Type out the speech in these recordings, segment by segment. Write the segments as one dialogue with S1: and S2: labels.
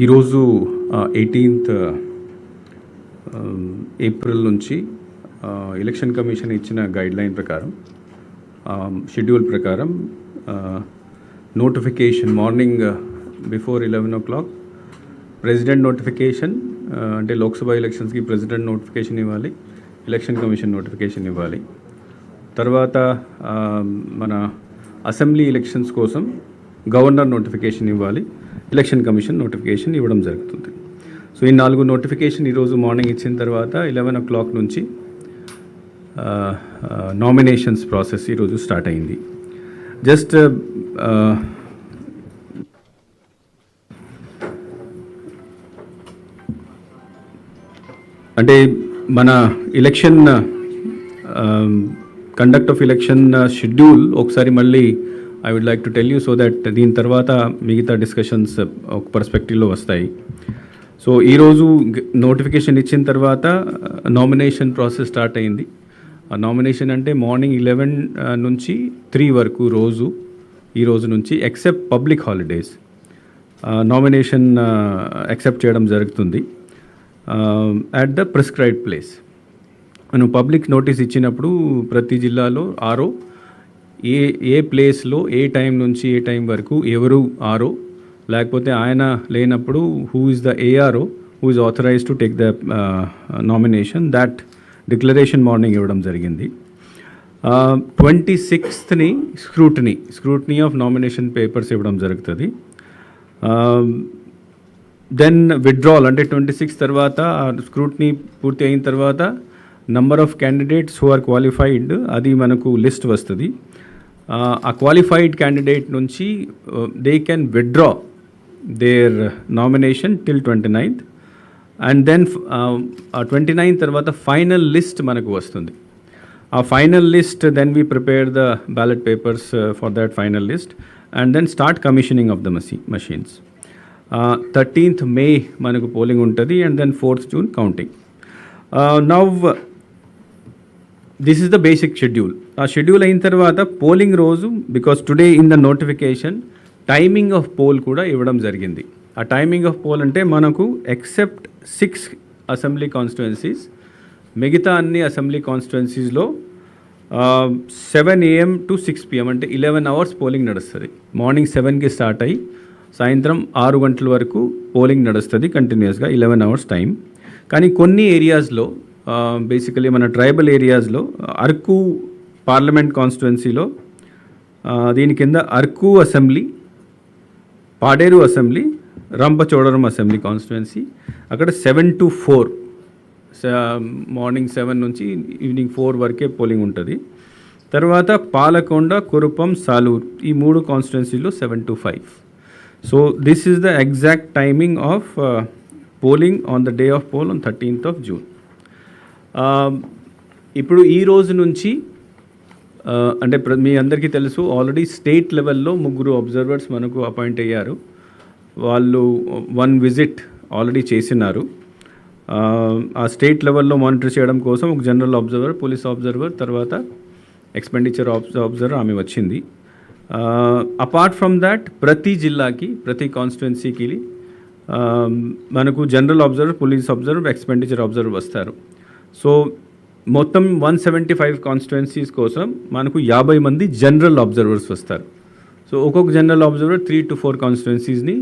S1: ఈరోజు 18th April నుంచి election commission ఇచ్చిన గైడ్లైన్ ప్రకారం షెడ్యూల్ ప్రకారం notification morning before 11 o'clock president notification అంటే లోక్సభ ఎలక్షన్స్కి ప్రెసిడెంట్ నోటిఫికేషన్ ఇవ్వాలి, ఎలక్షన్ కమిషన్ నోటిఫికేషన్ ఇవ్వాలి. తర్వాత మన అసెంబ్లీ ఎలక్షన్స్ కోసం గవర్నర్ నోటిఫికేషన్ ఇవ్వాలి, ఎలక్షన్ కమిషన్ నోటిఫికేషన్ ఇవ్వడం జరుగుతుంది. సో ఈ 4 నోటిఫికేషన్ ఈరోజు మార్నింగ్ ఇచ్చిన తర్వాత 11 o'clock నుంచి నామినేషన్స్ ప్రాసెస్ ఈరోజు స్టార్ట్ అయింది. జస్ట్ అంటే మన election conduct of election schedule ఒకసారి మళ్ళీ I would like to tell you so that దీని తర్వాత మిగతా డిస్కషన్స్ ఒక పర్స్పెక్టివ్లో వస్తాయి. సో ఈరోజు నోటిఫికేషన్ ఇచ్చిన తర్వాత నామినేషన్ ప్రాసెస్ స్టార్ట్ అయింది. నామినేషన్ అంటే మార్నింగ్ 11 నుంచి 3 వరకు ఈ రోజు నుంచి except public holidays nomination accept చేయడం జరుగుతుంది అట్ ద ప్రిస్క్రైబ్డ్ ప్లేస్. మనం పబ్లిక్ నోటీస్ ఇచ్చినప్పుడు ప్రతి జిల్లాలో ఆరో ఏ ప్లేస్లో ఏ టైం నుంచి ఏ టైం వరకు ఎవరు ఆరో, లేకపోతే ఆయన లేనప్పుడు who is the ARO who is authorise to take the nomination, that declaration morning ఇవ్వడం జరిగింది. 26th scrutiny of nomination papers ఇవ్వడం జరుగుతుంది. దెన్ విత్డ్రాల్ అంటే 26 తర్వాత స్క్రూటనీ పూర్తి అయిన తర్వాత number of candidates who are qualified అది మనకు లిస్ట్ వస్తుంది. ఆ క్వాలిఫైడ్ క్యాండిడేట్ నుంచి they can withdraw their nomination till 29th and then 29th తర్వాత ఫైనల్ లిస్ట్ మనకు వస్తుంది. ఆ final list then we prepare the ballot papers for that final list and then start commissioning of the machines. 13th May మనకు polling ఉంటుంది and then 4th June counting. Now this is the basic schedule. ఆ schedule అయిన తర్వాత polling రోజు, because today in the notification timing of poll కూడా ఇవ్వడం జరిగింది. ఆ టైమింగ్ ఆఫ్ పోల్ అంటే మనకు ఎక్సెప్ట్ 6 అసెంబ్లీ కాన్స్టిట్యుయెన్సీస్, మిగతా అన్ని అసెంబ్లీ కాన్స్టిట్యుయెన్సీస్లో 7 AM to 6 PM అంటే 11 hours పోలింగ్ నడుస్తుంది. మార్నింగ్ 7కి స్టార్ట్ అయ్యి సాయంత్రం 6 గంటల వరకు పోలింగ్ నడుస్తుంది కంటిన్యూస్గా 11 hours టైం. కానీ కొన్ని ఏరియాస్లో బేసికలీ మన ట్రైబల్ ఏరియాస్లో అరకు పార్లమెంట్ కాన్స్టిట్యుయెన్సీలో దీని కింద Araku assembly, Paderu assembly, Rampachodavaram assembly constituency అక్కడ 7 to 4 మార్నింగ్ 7 నుంచి ఈవినింగ్ 4 వరకే పోలింగ్ ఉంటుంది. తర్వాత పాలకొండ, కురుపం, సాలూరు ఈ 3 కాన్స్టిట్యుయెన్సీలో 7 to 5. So this is the exact timing of polling on the day of poll on 13th of June. ఇప్పుడు ఈ రోజు నుంచి అంటే మీ అందరికీ తెలుసు ఆల్రెడీ స్టేట్ లెవెల్లో 3 అబ్జర్వర్స్ మనకు అపాయింట్ అయ్యారు. వాళ్ళు 1 విజిట్ ఆల్రెడీ చేసినారు. ఆ స్టేట్ లెవెల్లో మానిటర్ చేయడం కోసం ఒక జనరల్ అబ్జర్వర్, పోలీస్ అబ్జర్వర్, తర్వాత ఎక్స్పెండిచర్ అబ్జర్వర్ ఆమె వచ్చింది. అపార్ట్ ఫ్రమ్ దాట్ ప్రతి జిల్లాకి, ప్రతి కాన్స్టిట్యుయెన్సీకి మనకు general observer, police observer, expenditure observer వస్తారు. సో మొత్తం 175 కాన్స్టిట్యుయెన్సీస్ కోసం మనకు 50 మంది జనరల్ అబ్జర్వర్స్ వస్తారు. సో ఒక్కొక్క జనరల్ అబ్జర్వర్ 3 to 4 కాన్స్టిట్యుయెన్సీస్ని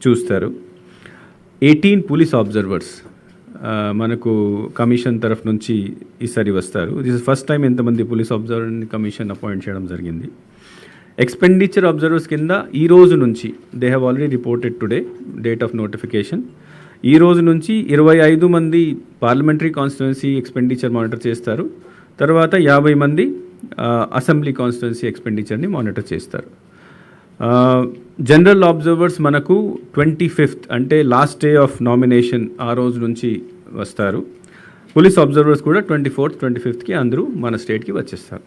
S1: చూస్తారు. 18 పోలీస్ అబ్జర్వర్స్ మనకు కమిషన్ తరఫు నుంచి ఈసారి వస్తారు. దిస్ ఇస్ ఫస్ట్ టైం ఎంతమంది పోలీస్ అబ్జర్వర్ని కమిషన్ అపాయింట్ చేయడం జరిగింది. ఎక్స్పెండిచర్ అబ్జర్వర్స్ కింద ఈ రోజు నుంచి they have already reported today date of notification. ఈ రోజు నుంచి 25 మంది పార్లమెంటరీ కాన్స్టిట్యుయెన్సీ ఎక్స్పెండిచర్ మానిటర్ చేస్తారు. తర్వాత 50 మంది అసెంబ్లీ కాన్స్టిట్యుయెన్సీ ఎక్స్పెండిచర్ని మానిటర్ చేస్తారు. జనరల్ అబ్జర్వర్స్ మనకు 25th అంటే లాస్ట్ డే ఆఫ్ నామినేషన్ ఆ రోజు నుంచి వస్తారు. పోలీస్ అబ్జర్వర్స్ కూడా 24th, 25th అందరూ మన స్టేట్కి వచ్చేస్తారు.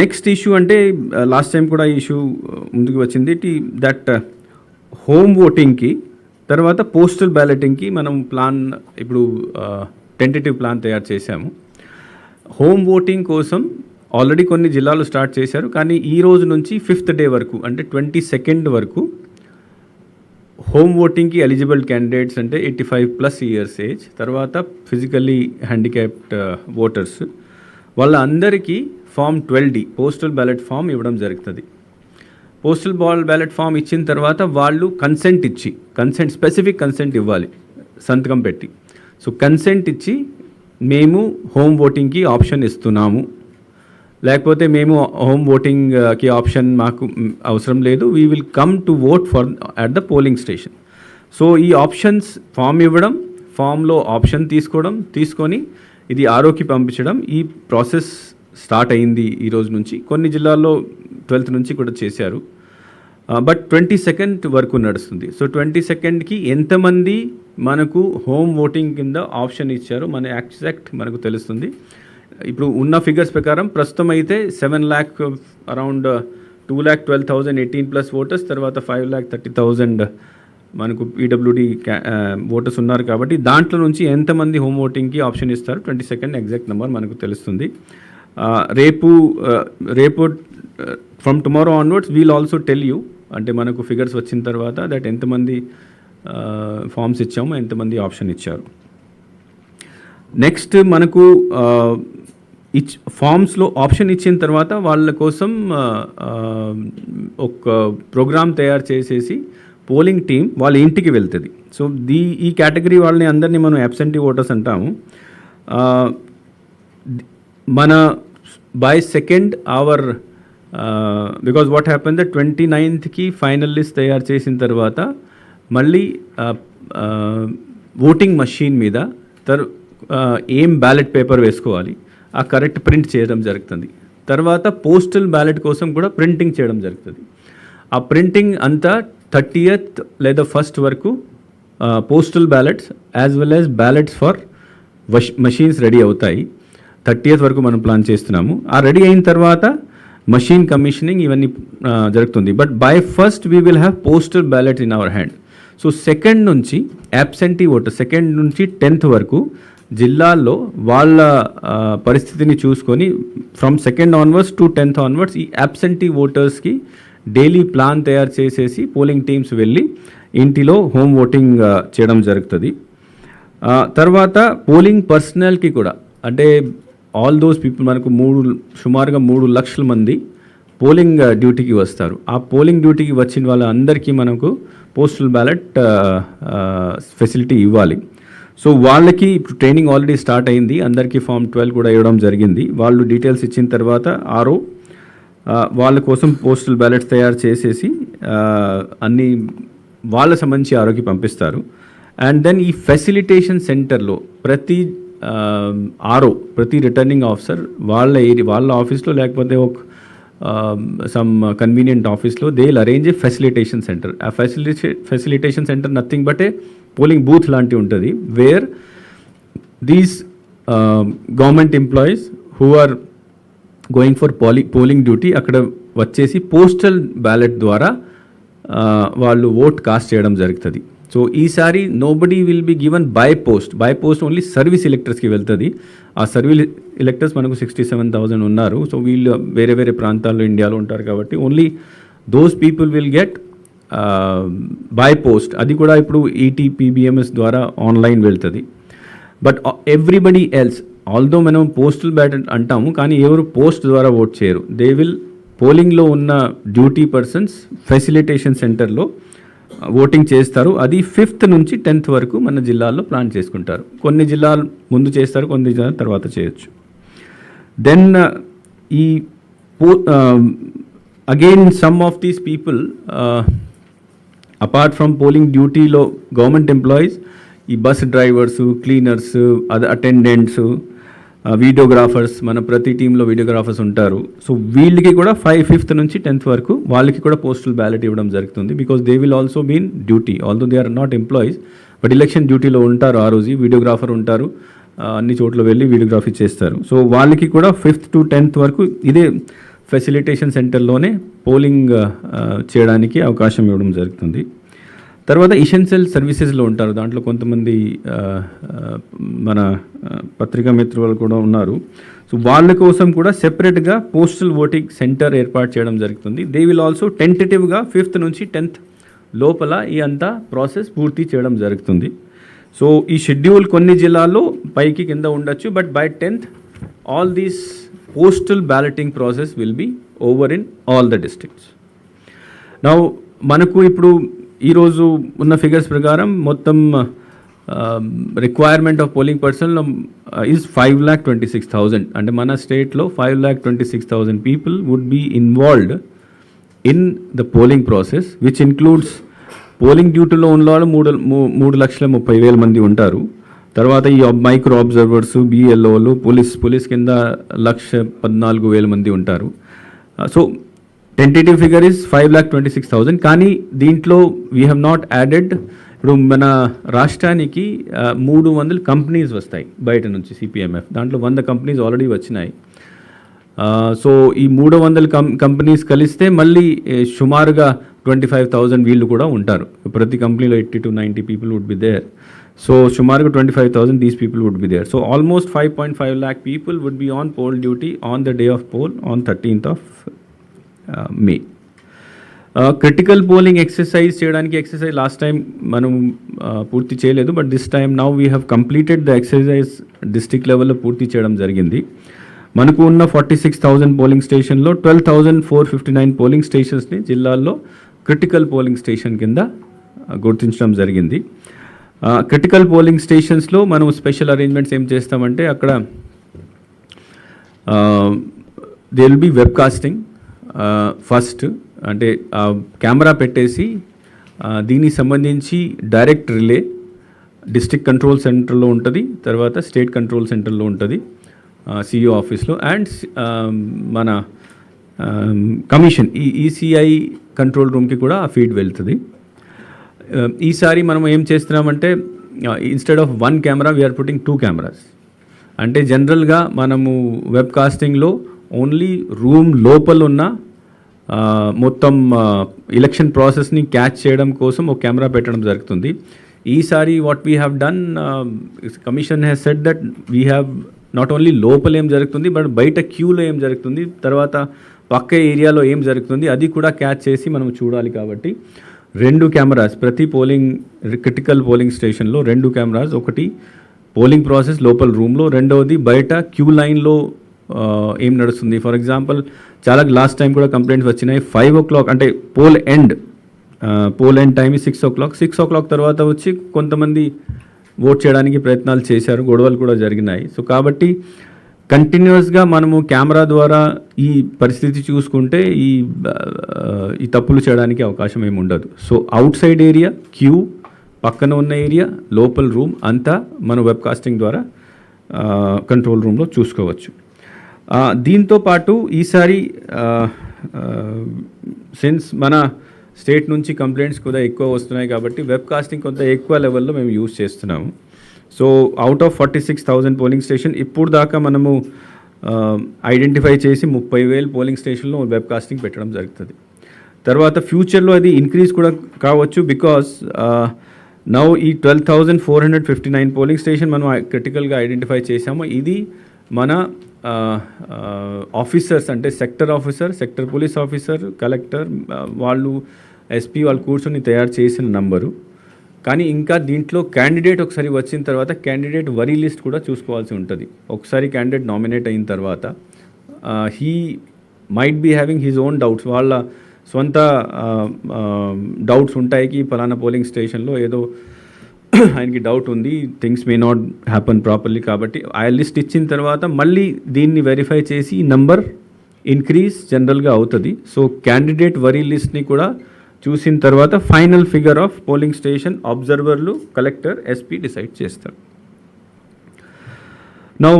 S1: నెక్స్ట్ ఇష్యూ అంటే లాస్ట్ టైం కూడా ఈ ఇష్యూ ముందుకు వచ్చింది, దట్ హోమ్ ఓటింగ్కి తర్వాత పోస్టల్ బ్యాలెటింగ్కి మనం ప్లాన్ ఇప్పుడు టెంటేటివ్ ప్లాన్ తయారు చేశాము. హోమ్ ఓటింగ్ కోసం ఆల్రెడీ కొన్ని జిల్లాలు స్టార్ట్ చేశారు, కానీ ఈ రోజు నుంచి 5th డే వరకు అంటే 22nd వరకు హోమ్ ఓటింగ్కి ఎలిజిబుల్ క్యాండిడేట్స్ అంటే 85+ ఇయర్స్ ఏజ్, తర్వాత ఫిజికల్లీ హ్యాండిక్యాప్డ్ ఓటర్స్, వాళ్ళందరికీ form 12D postal ballot form ఇవ్వడం జరుగుతుంది. పోస్టల్ బ్యాలెట్ ఫామ్ ఇచ్చిన తర్వాత వాళ్ళు స్పెసిఫిక్ కన్సెంట్ ఇవ్వాలి, సంతకం పెట్టి. సో కన్సెంట్ ఇచ్చి మేము హోమ్ ఓటింగ్కి ఆప్షన్ ఇస్తున్నాము, లేకపోతే మేము హోమ్ ఓటింగ్కి ఆప్షన్ మాకు అవసరం లేదు, we will come to vote for at the polling station. So ఈ ఆప్షన్స్ ఫామ్ ఇవ్వడం, ఫామ్లో ఆప్షన్ తీసుకొని ఇది ఆర్ఓకి పంపించడం, ఈ ప్రాసెస్ స్టార్ట్ అయింది ఈ రోజు నుంచి. కొన్ని జిల్లాల్లో 12th నుంచి కూడా చేశారు, బట్ 22nd వరకు నడుస్తుంది. సో 22ndకి ఎంతమంది మనకు హోమ్ ఓటింగ్ కింద ఆప్షన్ ఇచ్చారో మన ఎగ్జాక్ట్ మనకు తెలుస్తుంది. ఇప్పుడు ఉన్న ఫిగర్స్ ప్రకారం ప్రస్తుతం అయితే 7 lakh అరౌండ్ 2,12,000 18+ ఓటర్స్, తర్వాత 5,30,000 మనకు పీడబ్ల్యూడి ఓటర్స్ ఉన్నారు. కాబట్టి దాంట్లో నుంచి ఎంతమంది హోమ్ ఓటింగ్కి ఆప్షన్ ఇస్తారు 22nd ఎగ్జాక్ట్ నెంబర్ మనకు తెలుస్తుంది. రేపు from tomorrow onwards we'll also tell you, అంటే మనకు ఫిగర్స్ వచ్చిన తర్వాత దట్ ఎంతమంది ఫామ్స్ ఇచ్చాము, ఎంతమంది ఆప్షన్ ఇచ్చారు. నెక్స్ట్ మనకు ఫామ్స్లో ఆప్షన్ ఇచ్చిన తర్వాత వాళ్ళ కోసం ఒక ప్రోగ్రామ్ తయారు చేసేసి పోలింగ్ టీం వాళ్ళ ఇంటికి వెళ్తుంది. సో ఈ కేటగిరీ వాళ్ళని అందరినీ మనం అబ్సెంటీ ఓటర్స్ అంటాము. మన by 2nd hour because what happen the 29th final list తయారు చేసిన తర్వాత మళ్ళీ ఓటింగ్ మషీన్ మీద ఏం బ్యాలెట్ పేపర్ వేసుకోవాలి ఆ కరెక్ట్ ప్రింట్ చేయడం జరుగుతుంది. తర్వాత పోస్టల్ బ్యాలెట్ కోసం కూడా ప్రింటింగ్ చేయడం జరుగుతుంది. ఆ ప్రింటింగ్ అంతా 30th లేదా 1st వరకు postal ballots as well as ballots for machines ready అవుతాయి. 30th వరకు మనం ప్లాన్ చేస్తున్నాము. ఆ రెడీ అయిన తర్వాత మషీన్ కమిషనింగ్ ఇవన్నీ జరుగుతుంది. But by 1st we will have postal ballots in our hand. So 2nd నుంచి అబ్సెంటీ ఓటర్ 2nd నుంచి 10th వరకు జిల్లాల్లో వాళ్ళ పరిస్థితిని చూసుకొని from 2nd onwards to 10th onwards ఈ అబ్సెంటీ ఓటర్స్కి డైలీ ప్లాన్ తయారు చేసేసి పోలింగ్ టీమ్స్ వెళ్ళి ఇంటిలో హోమ్ ఓటింగ్ చేయడం జరుగుతుంది. తర్వాత పోలింగ్ పర్సనల్కి కూడా, అంటే ఆల్ దోస్ పీపుల్ మనకు సుమారుగా 3 లక్షల మంది పోలింగ్ డ్యూటీకి వస్తారు. ఆ పోలింగ్ డ్యూటీకి వచ్చిన వాళ్ళందరికీ మనకు పోస్టల్ బ్యాలెట్ ఫెసిలిటీ ఇవ్వాలి. సో వాళ్ళకి ఇప్పుడు ట్రైనింగ్ ఆల్రెడీ స్టార్ట్ అయింది, అందరికీ ఫామ్ 12 కూడా ఇవ్వడం జరిగింది. వాళ్ళు డీటెయిల్స్ ఇచ్చిన తర్వాత ఆర్ఓ వాళ్ళ కోసం పోస్టల్ బ్యాలెట్స్ తయారు చేసేసి అన్ని వాళ్ళ సంబంధించి ఆర్ఓకి పంపిస్తారు. అండ్ దెన్ ఈ ఫెసిలిటేషన్ సెంటర్లో ప్రతి రిటర్నింగ్ ఆఫీసర్ వాళ్ళ ఆఫీస్లో లేకపోతే ఒక సమ్ కన్వీనియంట్ ఆఫీస్లో they will arrange a facilitation centre. ఆ facilitation centre nothing but a polling booth లాంటివి ఉంటుంది, where these government employees who are going for polling duty అక్కడ వచ్చేసి పోస్టల్ బ్యాలెట్ ద్వారా వాళ్ళు ఓట్ కాస్ట్ చేయడం జరుగుతుంది. సో ఈసారి nobody will be given by post only service ఎలక్టర్స్కి వెళ్తుంది. ఆ సర్వీస్ ఎలక్టర్స్ మనకు 67,000 ఉన్నారు. సో వీళ్ళు వేరే వేరే ప్రాంతాల్లో ఇండియాలో ఉంటారు కాబట్టి only those people will get by post. అది కూడా ఇప్పుడు ETPBMS ద్వారా ఆన్లైన్ వెళ్తుంది. బట్ ఎవ్రీబడి ఎల్స్ ఆల్దో మనం పోస్టల్ బ్యాలెట్ అంటాము, కానీ ఎవరు పోస్ట్ ద్వారా ఓట్ చేయరు. దే విల్ పోలింగ్లో ఉన్న డ్యూటీ పర్సన్స్ ఫెసిలిటేషన్ సెంటర్లో ఓటింగ్ చేస్తారు. అది 5th నుంచి 10th వరకు మన జిల్లాల్లో ప్లాన్ చేసుకుంటారు. కొన్ని జిల్లాలు ముందు చేస్తారు, కొన్ని జిల్లాల తర్వాత చేయొచ్చు. దెన్ ఈ again some of these people apart from polling డ్యూటీలో గవర్నమెంట్ ఎంప్లాయీస్, ఈ bus drivers, cleaners, attendants, videographers, మన ప్రతి టీంలో వీడియోగ్రాఫర్స్ ఉంటారు. సో వీళ్ళకి కూడా 5th నుంచి 10th వరకు వాళ్ళకి కూడా పోస్టల్ బ్యాలెట్ ఇవ్వడం జరుగుతుంది. Because they will also been duty, although they are not employees, but election డ్యూటీలో ఉంటారు. ఆ రోజు వీడియోగ్రాఫర్ ఉంటారు, అన్ని చోట్ల వెళ్ళి వీడియోగ్రఫీ చేస్తారు. సో వాళ్ళకి కూడా 5th to 10th వరకు ఇదే ఫెసిలిటేషన్ సెంటర్లోనే పోలింగ్ చేయడానికి అవకాశం ఇవ్వడం జరుగుతుంది. తర్వాత ఎసెన్షియల్ సర్వీసెస్లో ఉంటారు, దాంట్లో కొంతమంది మన పత్రికా మిత్రులు కూడా ఉన్నారు. సో వాళ్ళ కోసం కూడా సెపరేట్గా పోస్టల్ ఓటింగ్ సెంటర్ ఏర్పాటు చేయడం జరుగుతుంది. దే విల్ ఆల్సో టెంటేటివ్గా 5th నుంచి 10th లోపల ఈ అంతా ప్రాసెస్ పూర్తి చేయడం జరుగుతుంది. సో ఈ షెడ్యూల్ కొన్ని జిల్లాల్లో పైకి కింద ఉండొచ్చు, but by 10th all these postal balloting process will be over in all the districts. Now మనకు ఇప్పుడు ఈరోజు ఉన్న ఫిగర్స్ ప్రకారం మొత్తం requirement of polling person is 5,26,000. అంటే మన స్టేట్లో 5,26,000 people would be involved in the polling process, which includes polling డ్యూటీలో ఉన్న వాళ్ళు 3,30,000 మంది ఉంటారు. తర్వాత ఈ మైక్రో అబ్జర్వర్స్, బిఎల్ఓలు, పోలీస్ కింద 1,14,000 మంది ఉంటారు. So tentative figure is 5,26,000. కానీ దీంట్లో వీ హ్యావ్ నాట్ యాడెడ్, ఇప్పుడు మన రాష్ట్రానికి 300 కంపెనీస్ వస్తాయి బయట నుంచి సిపిఎంఎఫ్, దాంట్లో 100 కంపెనీస్ ఆల్రెడీ వచ్చినాయి. సో ఈ 300 కంపెనీస్ కలిస్తే మళ్ళీ సుమారుగా 25,000 వీళ్ళు కూడా ఉంటారు. ప్రతి కంపెనీలో 80 to 90 people would be there. So సుమారుగా 25,000 these people would be there. So almost 5.5 lakh people would be on poll duty on the day of poll on 13th of May. Critical polling exercise చేయడానికి exercise last time మనం పూర్తి చేయలేదు, but this time now we have completed the exercise district లెవెల్లో పూర్తి చేయడం జరిగింది. మనకు ఉన్న 46,000 పోలింగ్ స్టేషన్లో 12,459 పోలింగ్ స్టేషన్స్ని జిల్లాల్లో క్రిటికల్ పోలింగ్ స్టేషన్ కింద గుర్తించడం జరిగింది. క్రిటికల్ పోలింగ్ స్టేషన్స్లో మనం స్పెషల్ అరేంజ్మెంట్స్ ఏం చేస్తామంటే అక్కడ they will be webcasting first, అంటే కెమెరా పెట్టేసి దీనికి సంబంధించి డైరెక్ట్ రిలే డిస్ట్రిక్ట్ కంట్రోల్ సెంటర్లో ఉంటుంది, తర్వాత స్టేట్ కంట్రోల్ సెంటర్లో ఉంటుంది సిఇఓ ఆఫీస్లో, అండ్ మన కమిషన్ ఈ ఈసీఐ కంట్రోల్ రూమ్కి కూడా ఆ ఫీడ్ వెళ్తుంది. ఈసారి మనం ఏం చేస్తున్నామంటే instead of 1 camera we're putting 2 cameras. అంటే జనరల్గా మనము వెబ్ కాస్టింగ్లో ఓన్లీ రూమ్ లోపల ఉన్న మొత్తం ఎలక్షన్ ప్రాసెస్ని క్యాచ్ చేయడం కోసం ఒక కెమెరా పెట్టడం జరుగుతుంది. ఈసారి what we have done, commission has said that we have not only లోపల ఏం జరుగుతుంది, బట్ బయట క్యూలో ఏం జరుగుతుంది, తర్వాత పక్క ఏరియాలో ఏం జరుగుతుంది అది కూడా క్యాచ్ చేసి మనం చూడాలి. కాబట్టి 2 కెమెరాస్ ప్రతి క్రిటికల్ పోలింగ్ స్టేషన్లో 2 కెమెరాస్, ఒకటి పోలింగ్ ప్రాసెస్ లోపల రూమ్లో, రెండవది బయట క్యూ లైన్లో ఏం నడుస్తుంది. ఫర్ ఎగ్జాంపుల్ చాలా లాస్ట్ టైం కూడా కంప్లైంట్స్ వచ్చినాయి. 5 o'clock అంటే pole end time 6 o'clock. 6 o'clock తర్వాత వచ్చి కొంతమంది ఓట్ చేయడానికి ప్రయత్నాలు చేశారు, గొడవలు కూడా జరిగినాయి. సో కాబట్టి కంటిన్యూస్గా మనము కెమెరా ద్వారా ఈ పరిస్థితి చూసుకుంటే ఈ తప్పులు చేయడానికి అవకాశం ఏమి ఉండదు. So outside area, queue, పక్కన ఉన్న ఏరియా, లోపల్ రూమ్ అంతా మన వెబ్కాస్టింగ్ ద్వారా కంట్రోల్ రూమ్లో చూసుకోవచ్చు. దీంతో పాటు ఈసారి సిన్స్ మన స్టేట్ నుంచి కంప్లైంట్స్ కూడా ఎక్కువ వస్తున్నాయి కాబట్టి వెబ్కాస్టింగ్ కొంత ఎక్కువ లెవెల్లో మేము యూజ్ చేస్తున్నాము. So out of 46,000 polling station ఇప్పుడు దాకా మనము ఐడెంటిఫై చేసి 30,000 పోలింగ్ స్టేషన్లో వెబ్కాస్టింగ్ పెట్టడం జరుగుతుంది. తర్వాత ఫ్యూచర్లో అది ఇంక్రీజ్ కూడా కావచ్చు, బికాస్ నౌ ఈ 12,459 పోలింగ్ స్టేషన్ మనం క్రిటికల్గా ఐడెంటిఫై చేసాము. ఇది మన ఆఫీసర్స్ అంటే sector officer, sector police officer, collector వాళ్ళు, ఎస్పీ వాళ్ళు కూర్చొని తయారు చేసిన నంబరు. కానీ ఇంకా దీంట్లో క్యాండిడేట్ ఒకసారి వచ్చిన తర్వాత క్యాండిడేట్ వరీ లిస్ట్ కూడా చూసుకోవాల్సి ఉంటుంది. ఒకసారి క్యాండిడేట్ నామినేట్ అయిన తర్వాత he might be having his own doubts, వాళ్ళ సొంత డౌట్స్ ఉంటాయి కి ఫలానా పోలింగ్ స్టేషన్లో ఏదో ఆయనకి డౌట్ ఉంది, things may not happen properly. కాబట్టి ఆ లిస్ట్ ఇచ్చిన తర్వాత మళ్ళీ దీన్ని వెరిఫై చేసి నంబర్ ఇంక్రీజ్ జనరల్గా అవుతుంది. సో క్యాండిడేట్ వరీ లిస్ట్ని కూడా చూసిన తర్వాత final figure of polling station అబ్జర్వర్లు, కలెక్టర్, ఎస్పీ డిసైడ్ చేస్తారు. నౌ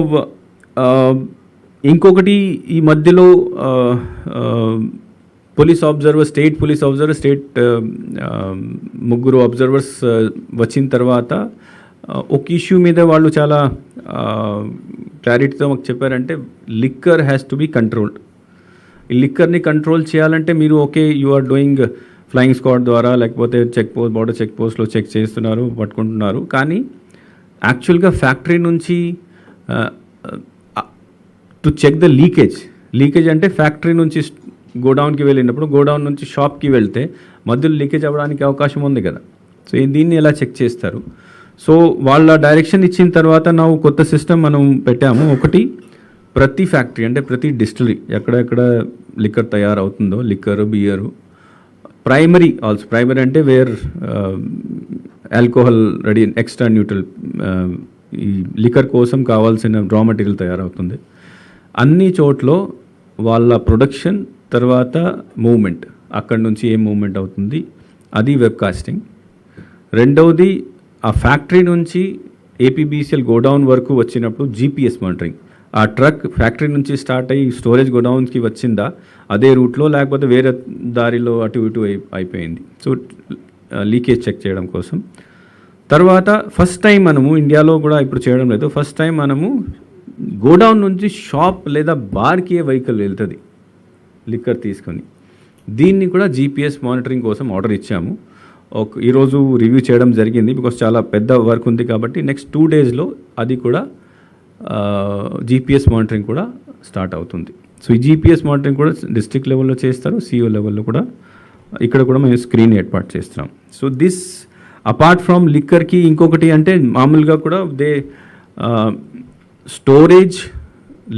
S1: ఇంకొకటి ఈ మధ్యలో police observer, state police observer, state 3 observers వచ్చిన తర్వాత ఒక ఇష్యూ మీద వాళ్ళు చాలా క్లారిటీతో మాకు చెప్పారంటే liquor has to be controlled. ఈ లిక్కర్ని కంట్రోల్ చేయాలంటే మీరు okay you are doing flying squad ద్వారా లేకపోతే బార్డర్ చెక్ పోస్ట్లో చెక్ చేస్తున్నారు, పట్టుకుంటున్నారు. కానీ యాక్చువల్గా ఫ్యాక్టరీ నుంచి టు చెక్ ద లీకేజ్ అంటే ఫ్యాక్టరీ నుంచి గోడౌన్కి వెళ్ళినప్పుడు గోడౌన్ నుంచి షాప్కి వెళ్తే మధ్యలో లీకేజ్ అవ్వడానికి అవకాశం ఉంది కదా. సో దీన్ని ఎలా చెక్ చేస్తారు? సో వాళ్ళ డైరెక్షన్ ఇచ్చిన తర్వాత ನಾವು కొత్త సిస్టమ్ మనం పెట్టాము. ఒకటి, ప్రతి ఫ్యాక్టరీ అంటే ప్రతి డిస్టిలరీ ఎక్కడెక్కడ లిక్కర్ తయారవుతుందో, liquor, beer, primary also, primary అంటే where alcohol ready, extra neutral, ఈ లిక్కర్ కోసం కావాల్సిన రా మెటీరియల్ తయారవుతుంది. అన్ని చోట్ల వాళ్ళ ప్రొడక్షన్ తర్వాత మూవ్మెంట్, అక్కడి నుంచి ఏం మూవ్మెంట్ అవుతుంది అది వెబ్కాస్టింగ్. రెండవది, ఆ ఫ్యాక్టరీ నుంచి ఏపీబీసీఎల్ గోడౌన్ వరకు వచ్చినప్పుడు జీపీఎస్ మానిటరింగ్. ఆ ట్రక్ ఫ్యాక్టరీ నుంచి స్టార్ట్ అయ్యి స్టోరేజ్ గోడౌన్కి వచ్చిందా అదే రూట్లో, లేకపోతే వేరే దారిలో అటు ఇటు అయిపోయింది. సో లీకేజ్ చెక్ చేయడం కోసం. తర్వాత ఫస్ట్ టైం మనము ఇండియాలో కూడా ఇప్పుడు చేయడం లేదు, ఫస్ట్ టైం మనము గోడౌన్ నుంచి షాప్ లేదా బార్కి వెహికల్ వెళ్తుంది లిక్కర్ తీసుకొని. దీన్ని కూడా జీపీఎస్ మానిటరింగ్ కోసం ఆర్డర్ ఇచ్చాము. ఈరోజు రివ్యూ చేయడం జరిగింది, బికాస్ చాలా పెద్ద వర్క్ ఉంది కాబట్టి. నెక్స్ట్ 2 daysలో అది కూడా జీపీఎస్ మానిటరింగ్ కూడా స్టార్ట్ అవుతుంది. సో ఈ జీపీఎస్ మానిటరింగ్ కూడా డిస్ట్రిక్ట్ లెవెల్లో చేస్తారు, సిఓ లెవెల్లో కూడా. ఇక్కడ కూడా మేము స్క్రీన్ ఏర్పాటు చేస్తున్నాం. సో దిస్ అపార్ట్ ఫ్రమ్ లిక్కర్కి ఇంకొకటి అంటే మామూలుగా కూడా స్టోరేజ్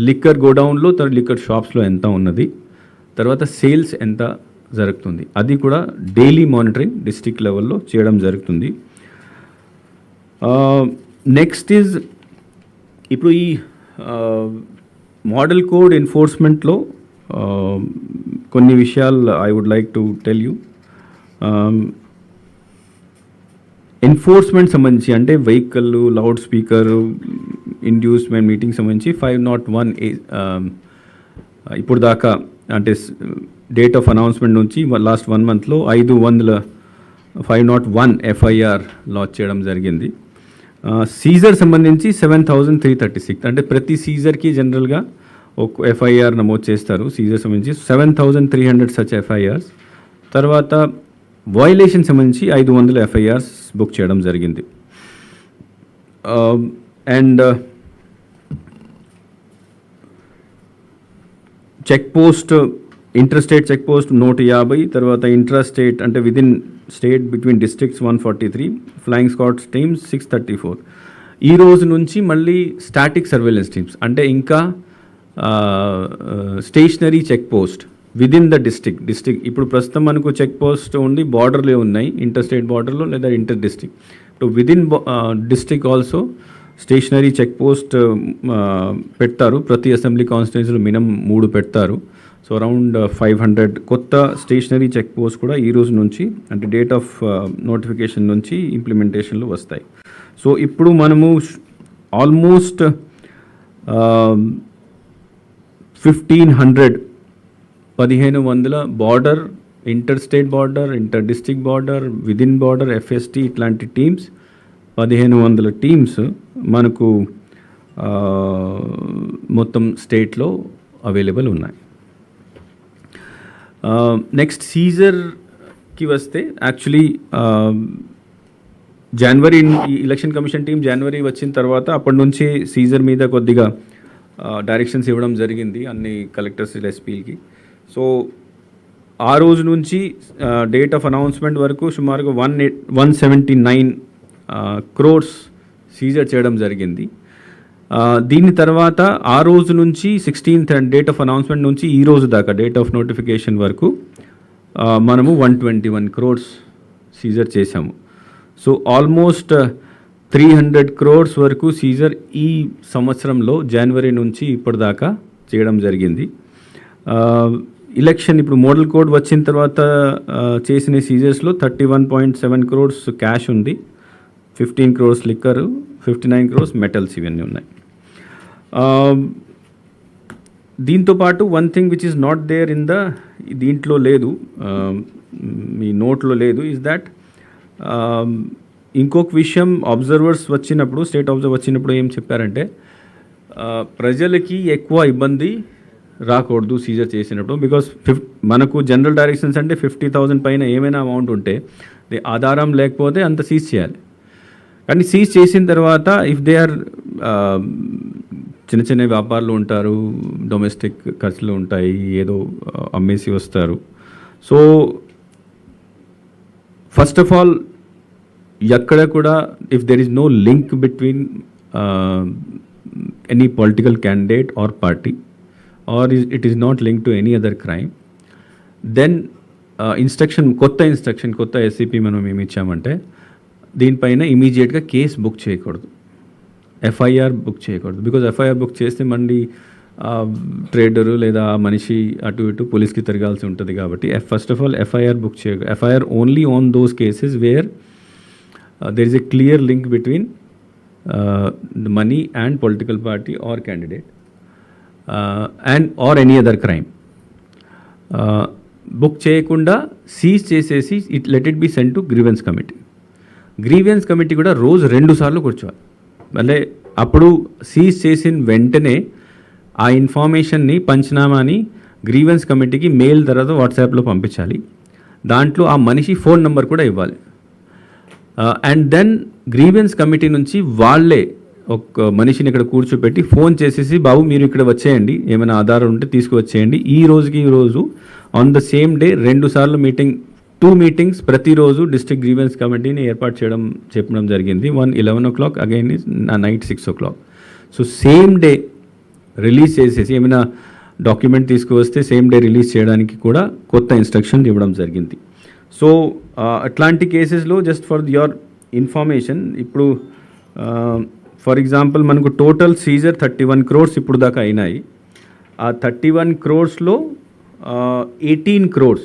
S1: లిక్కర్ గోడౌన్లో, తర్వాత లిక్కర్ షాప్స్లో ఎంత ఉన్నది, తర్వాత సేల్స్ ఎంత జరుగుతుంది, అది కూడా డైలీ మానిటరింగ్ డిస్ట్రిక్ట్ లెవెల్లో చేయడం జరుగుతుంది. నెక్స్ట్ ఈజ్ ఇప్పుడు ఈ మోడల్ కోడ్ ఎన్ఫోర్స్మెంట్లో కొన్ని విషయాలు I would like to tell you. Enforcement సంబంధించి అంటే vehicle, loud speaker, inducement, meeting సంబంధించి 501 ఇప్పుడు దాకా అంటే డేట్ ఆఫ్ అనౌన్స్మెంట్ నుంచి లాస్ట్ 1 monthలో 501 ఎఫ్ఐఆర్ లాంచ్ చేయడం జరిగింది. సీజర్ సంబంధించి 7,336 అంటే ప్రతి సీజర్కి జనరల్గా ఒక ఎఫ్ఐఆర్ నమోదు చేస్తారు. సీజర్ సంబంధించి 7,300 సచ్ ఎఫ్ఐఆర్స్. తర్వాత వయలేషన్ సంబంధించి 500 ఎఫ్ఐఆర్స్ బుక్ చేయడం జరిగింది. And check post, interstate check post 150, తర్వాత ఇంట్రాస్టేట్ అంటే within state between districts 143, flying squads teams 634. ఈ రోజు నుంచి మళ్ళీ స్టాటిక్ సర్వేలెన్స్ టీమ్స్ అంటే ఇంకా stationary check post within the district. ఇప్పుడు ప్రస్తుతం మనకు చెక్ పోస్ట్ ఉండి బార్డర్లో ఉన్నాయి, ఇంటర్స్టేట్ బార్డర్లో లేదా ఇంటర్ డిస్ట్రిక్ట్. ఇప్పుడు within district also stationary check post పెడతారు. ప్రతి అసెంబ్లీ కాన్స్టిట్యున్సీలో మినిమం 3 పెడతారు. సో అరౌండ్ 500 కొత్త స్టేషనరీ చెక్ పోస్ట్ కూడా ఈ రోజు నుంచి అంటే డేట్ ఆఫ్ నోటిఫికేషన్ నుంచి ఇంప్లిమెంటేషన్లు వస్తాయి. సో ఇప్పుడు మనము almost 1500 border, inter state border, inter district border, within border, FST ఇట్లాంటి టీమ్స్ 1500 టీమ్స్ మనకు మొత్తం స్టేట్లో అవైలబుల్ ఉన్నాయి. నెక్స్ట్ సీజర్కి వస్తే యాక్చువల్లీ జనవరి ఎలక్షన్ కమిషన్ టీం జనవరి వచ్చిన తర్వాత అప్పటి నుంచి సీజర్ మీద కొద్దిగా డైరెక్షన్స్ ఇవ్వడం జరిగింది అన్ని కలెక్టర్స్, ఎస్పీలకి. సో ఆ రోజు నుంచి డేట్ ఆఫ్ అనౌన్స్మెంట్ వరకు సుమారుగా 179 crores సీజర్ చేయడం జరిగింది. దీని తర్వాత ఆ రోజు నుంచి 16th డేట్ ఆఫ్ అనౌన్స్మెంట్ నుంచి ఈ రోజు దాకా డేట్ ఆఫ్ నోటిఫికేషన్ వరకు మనము 121 crores సీజర్ చేశాము. సో ఆల్మోస్ట్ 300 crores వరకు సీజర్ ఈ సంవత్సరంలో జనవరి నుంచి ఇప్పటిదాకా చేయడం జరిగింది. ఎలక్షన్ ఇప్పుడు మోడల్ కోడ్ వచ్చిన తర్వాత చేసిన సీజర్స్లో 31.7 crores క్యాష్ ఉంది, 15 crores లిక్కర్, 59 crores మెటల్స్ ఇవన్నీ ఉన్నాయి. దీంతోపాటు one thing which is not there in దీంట్లో లేదు, మీ నోట్లో లేదు, ఈజ్ దాట్ ఇంకొక విషయం అబ్జర్వర్స్ వచ్చినప్పుడు, స్టేట్ అబ్జర్వర్ వచ్చినప్పుడు ఏం చెప్పారంటే ప్రజలకి ఎక్కువ ఇబ్బంది రాకూడదు సీజర్ చేసినప్పుడు. బికాస్ మనకు జనరల్ డైరెక్షన్స్ అంటే 50,000 పైన ఏమైనా అమౌంట్ ఉంటే ఆధారం లేకపోతే అంత సీజ్ చేయాలి. కానీ సీజ్ చేసిన తర్వాత ఇఫ్ దే ఆర్ చిన్న చిన్న వ్యాపారులు ఉంటారు, డొమెస్టిక్ ఖర్చులు ఉంటాయి, ఏదో అమ్మేసి వస్తారు. సో ఫస్ట్ ఆఫ్ ఆల్ ఎక్కడ కూడా if there is no link between any political candidate or party or it is not link to any other crime, then కొత్త ఎస్సీపీ మనం ఏమి ఇచ్చామంటే దీనిపైన ఇమీడియట్గా కేసు బుక్ చేయకూడదు, ఎఫ్ఐఆర్ బుక్ చేయకూడదు. బికాజ్ ఎఫ్ఐఆర్ బుక్ చేస్తే మళ్ళీ ట్రేడరు లేదా మనిషి అటు ఇటు పోలీస్కి తిరగాల్సి ఉంటుంది. కాబట్టి first of all FIR book FIR only on those cases where there is a clear link between the money and political party or candidate and or any other crime. Book చేయకుండా seize చేసేసి let it be send to grievance committee. Grievance committee కూడా రోజు 2 సార్లు కూర్చోవాలి. అంటే అప్పుడు seize చేసిన వెంటనే ఆ ఇన్ఫర్మేషన్ని పంచనామాని గ్రీవెన్స్ కమిటీకి మెయిల్ తర్వాత వాట్సాప్లో పంపించాలి. దాంట్లో ఆ మనిషి ఫోన్ నెంబర్ కూడా ఇవ్వాలి. అండ్ దెన్ గ్రీవెన్స్ కమిటీ నుంచి వాళ్ళే ఒక మనిషిని ఇక్కడ కూర్చోపెట్టి ఫోన్ చేసేసి, బాబు మీరు ఇక్కడ వచ్చేయండి, ఏమైనా ఆధారం ఉంటే తీసుకువచ్చేయండి, ఈ రోజు ఆన్ ద సేమ్ డే 2 సార్లు మీటింగ్, 2 మీటింగ్స్ ప్రతిరోజు డిస్ట్రిక్ట్ గ్రీవెన్స్ కమిటీని ఏర్పాటు చెప్పడం జరిగింది. 11 o'clock, again night 6 o'clock. So same day release చేసేసి ఏమైనా డాక్యుమెంట్ తీసుకువస్తే సేమ్ డే రిలీజ్ చేయడానికి కూడా కొత్త ఇన్స్ట్రక్షన్ ఇవ్వడం జరిగింది. సో అట్లాంటి కేసెస్లో జస్ట్ ఫర్ యువర్ ఇన్ఫర్మేషన్, ఇప్పుడు ఫర్ ఎగ్జాంపుల్ మనకు టోటల్ సీజర్ 31 crores ఇప్పుడు దాకా అయినాయి. ఆ 31 crores-లో 18 crores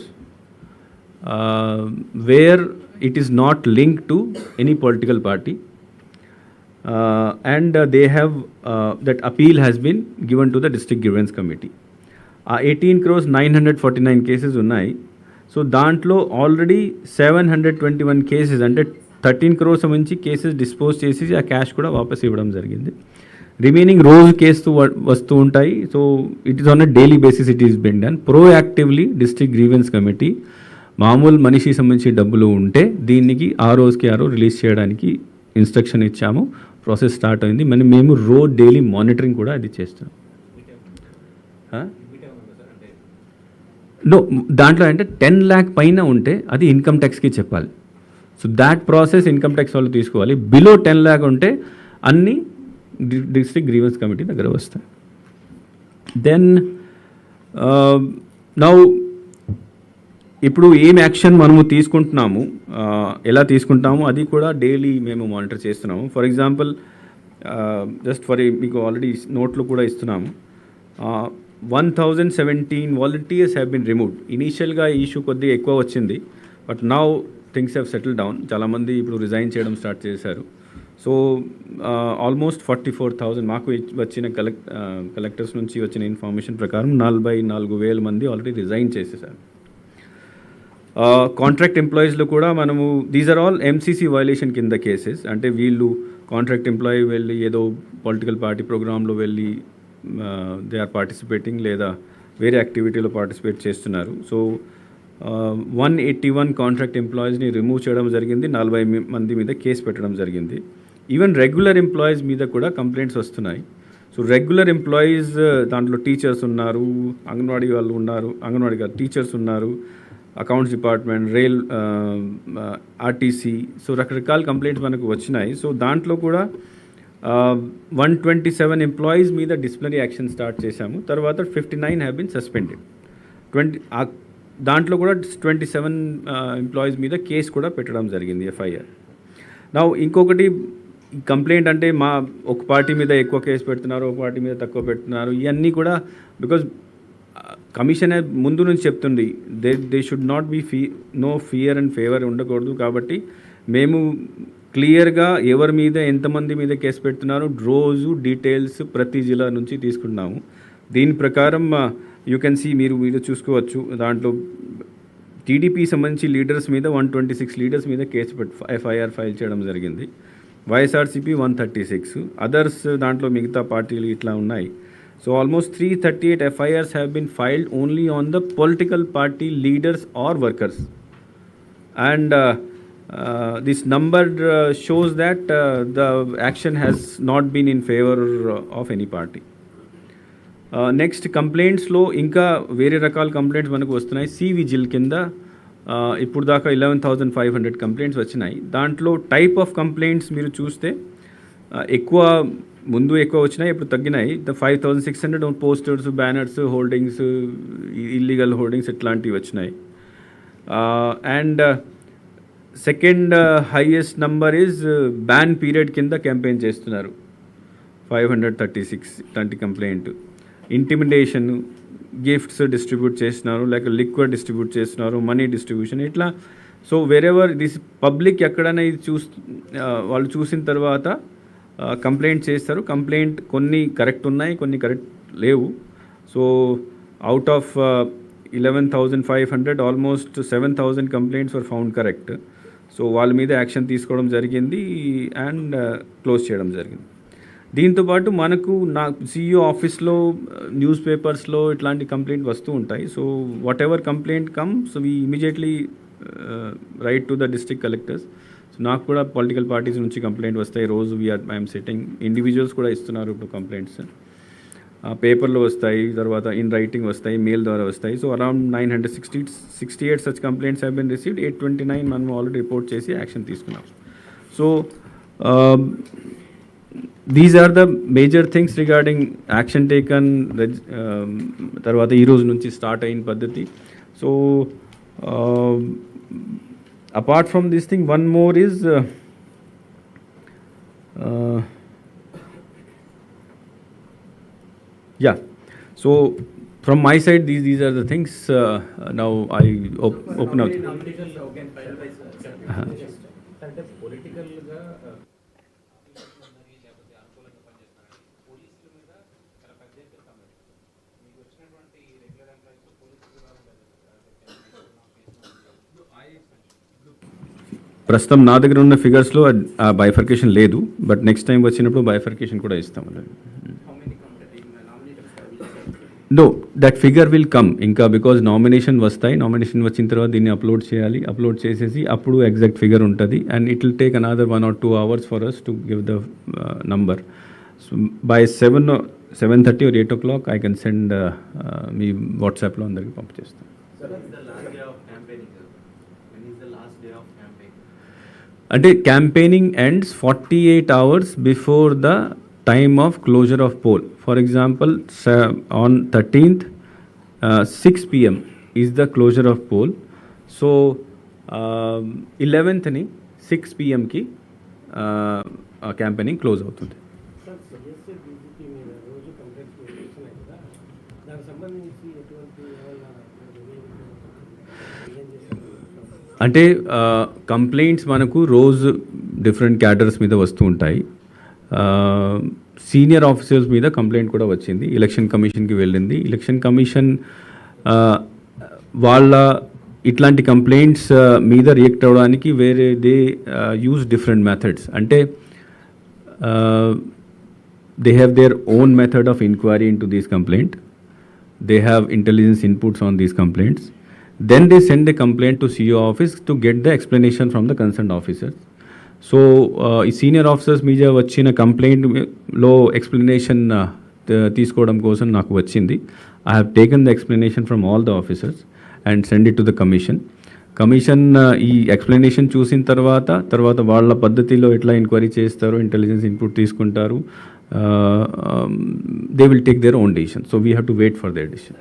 S1: where it is not linked to any political party, and they have that appeal has been given to the district grievance committee. 18 crores 949 cases ఉన్నాయి. So దాంట్లో already 721 cases అంటే 13 crores నుంచి cases dispose చేసి ఆ cash కూడా వాపస్ ఇవ్వడం జరిగింది. రిమైనింగ్ రోజు కేసు వస్తూ ఉంటాయి. So it is on a daily basis it is been done proactively. District grievance committee మామూలు మనిషికి సంబంధించి డబ్బులు ఉంటే దీనికి ఆ రోజుకి రిలీజ్ చేయడానికి ఇన్స్ట్రక్షన్ ఇచ్చాము. ప్రాసెస్ స్టార్ట్ అయింది. మేము డైలీ మానిటరింగ్ కూడా అది చేస్తున్నాం. దాంట్లో అంటే 10 lakh పైన ఉంటే అది ఇన్కమ్ ట్యాక్స్కి చెప్పాలి. So that process income tax వాళ్ళు తీసుకోవాలి. బిలో 10 lakh ఉంటే అన్నీ డిస్ట్రిక్ట్ గ్రీవెన్స్ కమిటీ దగ్గర వస్తాయి. దెన్ నౌ ఇప్పుడు ఏం యాక్షన్ మనము తీసుకుంటున్నాము, ఎలా తీసుకుంటాము అది కూడా డైలీ మేము మానిటర్ చేస్తున్నాము. ఫర్ ఎగ్జాంపుల్ జస్ట్ మీకు ఆల్రెడీ నోట్లు కూడా ఇస్తున్నాము. 1017 వాలంటీర్స్ హ్యావ్ బీన్ రిమూవ్డ్. ఇనీషియల్గా ఈ ఇష్యూ కొద్దిగా ఎక్కువ వచ్చింది, but now things have settle down. చాలామంది ఇప్పుడు రిజైన్ చేయడం స్టార్ట్ చేశారు. సో ఆల్మోస్ట్ 44,000 మాకు వచ్చిన కలెక్టర్స్ నుంచి వచ్చిన ఇన్ఫర్మేషన్ ప్రకారం 44,000 మంది ఆల్రెడీ రిజైన్ చేసేసారు. కాంట్రాక్ట్ ఎంప్లాయీస్లో కూడా మనము these are all MCC violation కింద కేసెస్. అంటే వీళ్ళు కాంట్రాక్ట్ ఎంప్లాయీ వెళ్ళి ఏదో పొలిటికల్ పార్టీ ప్రోగ్రాంలో వెళ్ళి దే ఆర్ పార్టిసిపేటింగ్ లేదా వేరే యాక్టివిటీలో పార్టిసిపేట్ చేస్తున్నారు. సో 181 కాంట్రాక్ట్ ఎంప్లాయీస్ని రిమూవ్ చేయడం జరిగింది. 40 మంది మీద కేసు పెట్టడం జరిగింది. ఈవెన్ రెగ్యులర్ ఎంప్లాయీస్ మీద కూడా కంప్లైంట్స్ వస్తున్నాయి. సో రెగ్యులర్ ఎంప్లాయీస్ దాంట్లో టీచర్స్ ఉన్నారు, అంగన్వాడీ వాళ్ళు ఉన్నారు, అంగన్వాడీ గారు టీచర్స్ ఉన్నారు, accounts department, rail, RTC. So రకరకాల కంప్లైంట్స్ మనకు వచ్చినాయి. సో దాంట్లో కూడా 127 ఎంప్లాయీస్ మీద డిసిప్లినరీ యాక్షన్ స్టార్ట్ చేశాము. తర్వాత 59 హ్యావ్ బీన్ సస్పెండెడ్. దాంట్లో కూడా 27 ఎంప్లాయీస్ మీద కేసు కూడా పెట్టడం జరిగింది, ఎఫ్ఐఆర్. నా ఇంకొకటి కంప్లైంట్ అంటే ఒక పార్టీ మీద ఎక్కువ కేసు పెడుతున్నారు, ఒక పార్టీ మీద తక్కువ పెడుతున్నారు. ఇవన్నీ కూడా బికాజ్ కమిషన్ ముందు నుంచి చెప్తుంది they should not be no fear and favour ఉండకూడదు. కాబట్టి మేము క్లియర్గా ఎవరి మీద ఎంతమంది మీద కేసు పెడుతున్నారు రోజు డీటెయిల్స్ ప్రతి జిల్లా నుంచి తీసుకుంటున్నాము. దీని ప్రకారం యూ కెన్ సీ, మీరు చూసుకోవచ్చు. దాంట్లో టీడీపీ సంబంధించి లీడర్స్ మీద 126 లీడర్స్ మీద కేసు ఎఫ్ఐఆర్ ఫైల్ చేయడం జరిగింది. వైఎస్ఆర్సీపీ 136, అదర్స్ దాంట్లో మిగతా పార్టీలు ఇట్లా ఉన్నాయి. So almost 338 FIRs have been filed only on the political party leaders or workers. And this number shows that the action has not been in favor of any party. Next కంప్లైంట్స్లో ఇంకా వేరే రకాల complaints మనకు వస్తున్నాయి. Whistle కింద ఇప్పుడు దాకా 11,500 complaints వచ్చినాయి. దాంట్లో టైప్ ఆఫ్ కంప్లైంట్స్ మీరు చూస్తే ముందు ఎక్కువ వచ్చినాయి, ఇప్పుడు తగ్గినాయి. 5,600 posters, banners, holdings, illegal holdings ఇట్లాంటివి వచ్చినాయి. And second highest number is ban period కింద క్యాంపెయిన్ చేస్తున్నారు, 536 ఇట్లాంటి కంప్లైంట్. ఇంటిమిడేషన్, గిఫ్ట్స్ డిస్ట్రిబ్యూట్ చేస్తున్నారు, లేక లిక్విడ్ డిస్ట్రిబ్యూట్ చేస్తున్నారు, మనీ డిస్ట్రిబ్యూషన్, ఇట్లా. సో వేరెవర్ దిస్ పబ్లిక్ ఎక్కడైనా ఇది వాళ్ళు చూసిన తర్వాత కంప్లైంట్ చేస్తారు. కంప్లైంట్ కొన్ని కరెక్ట్ ఉన్నాయి, కొన్ని కరెక్ట్ లేవు. So out of 11,500 almost 7,000 complaints were found correct. So వాళ్ళ మీద యాక్షన్ తీసుకోవడం జరిగింది అండ్ క్లోజ్ చేయడం జరిగింది. దీంతోపాటు మనకు CEO ఆఫీస్లో, న్యూస్ పేపర్స్లో ఇట్లాంటి కంప్లైంట్ వస్తూ ఉంటాయి. So what ever complaint comes we immediately right to the district collectors. So నాకు కూడా పొలిటికల్ పార్టీస్ నుంచి కంప్లైంట్ వస్తాయి రోజు. ఐఎమ్ సిట్టింగ్, ఇండివిజువల్స్ కూడా ఇస్తున్నారు ఇప్పుడు కంప్లైంట్స్. పేపర్లో వస్తాయి, తర్వాత ఇన్ రైటింగ్ వస్తాయి, మెయిల్ ద్వారా వస్తాయి. So around 968 such complaints have been received. 829 మనం ఆల్రెడీ రిపోర్ట్ చేసి యాక్షన్ తీసుకున్నాం. So these are the major things regarding action taken. తర్వాత ఈరోజు నుంచి స్టార్ట్ అయిన పద్ధతి. So apart from this thing, one more is yeah, so from my side these are the things. Now I open out.
S2: అంటే political గా పోలీసుల మీద చాలా పెద్ద ఎత్తున కమెంట్ మీకు వచ్చినటువంటి రెగ్యులర్ ఎంప్లాయీస్ పోలీసులు
S1: ప్రస్తుతం నా దగ్గర ఉన్న ఫిగర్స్లో ఆ బైఫర్కేషన్ లేదు, బట్ నెక్స్ట్ టైం వచ్చినప్పుడు బైఫర్కేషన్ కూడా ఇస్తాం. No, that figure will come ఇంకా, బికాజ్ నామినేషన్ వస్తాయి. నామినేషన్ వచ్చిన తర్వాత దీన్ని అప్లోడ్ చేయాలి. అప్లోడ్ చేసేసి అప్పుడు ఎగ్జాక్ట్ ఫిగర్ ఉంటుంది. And it will take another 1 or 2 hours for us to give the number. So by 7:30 or 8 o'clock I can send me వాట్సాప్లో అందరికీ పంపించేస్తాను. అంటే campaigning ends 48 hours before the time of closure of poll. For example, on 13th, 6 p.m. is the closure of poll. So 11th ni 6 p.m. ki campaigning close అవుతుంది. అంటే complaints మనకు రోజు different cadres మీద వస్తూ ఉంటాయి. సీనియర్ ఆఫీసర్స్ మీద complaint కూడా వచ్చింది, ఎలక్షన్ కమిషన్కి వెళ్ళింది. ఎలక్షన్ కమిషన్ వాళ్ళ ఇట్లాంటి కంప్లైంట్స్ మీద రియాక్ట్ అవ్వడానికి దే యూజ్ డిఫరెంట్ మెథడ్స్. అంటే they have their own method of enquiry in to these complaint. They have intelligence inputs on these complaints. Then they send the complaint to CEO office to get the explanation from the concerned officers. So ఈ senior officers మీద వచ్చిన కంప్లైంట్లో explanation తీసుకోవడం కోసం నాకు వచ్చింది. I have taken the explanation from all the officers and send it to the commission. ఈ explanation చూసిన తర్వాత వాళ్ళ పద్ధతిలో ఎట్లా ఎంక్వైరీ చేస్తారు, ఇంటెలిజెన్స్ ఇన్పుట్ తీసుకుంటారు, they will take their own decision. So we have to wait for their decision.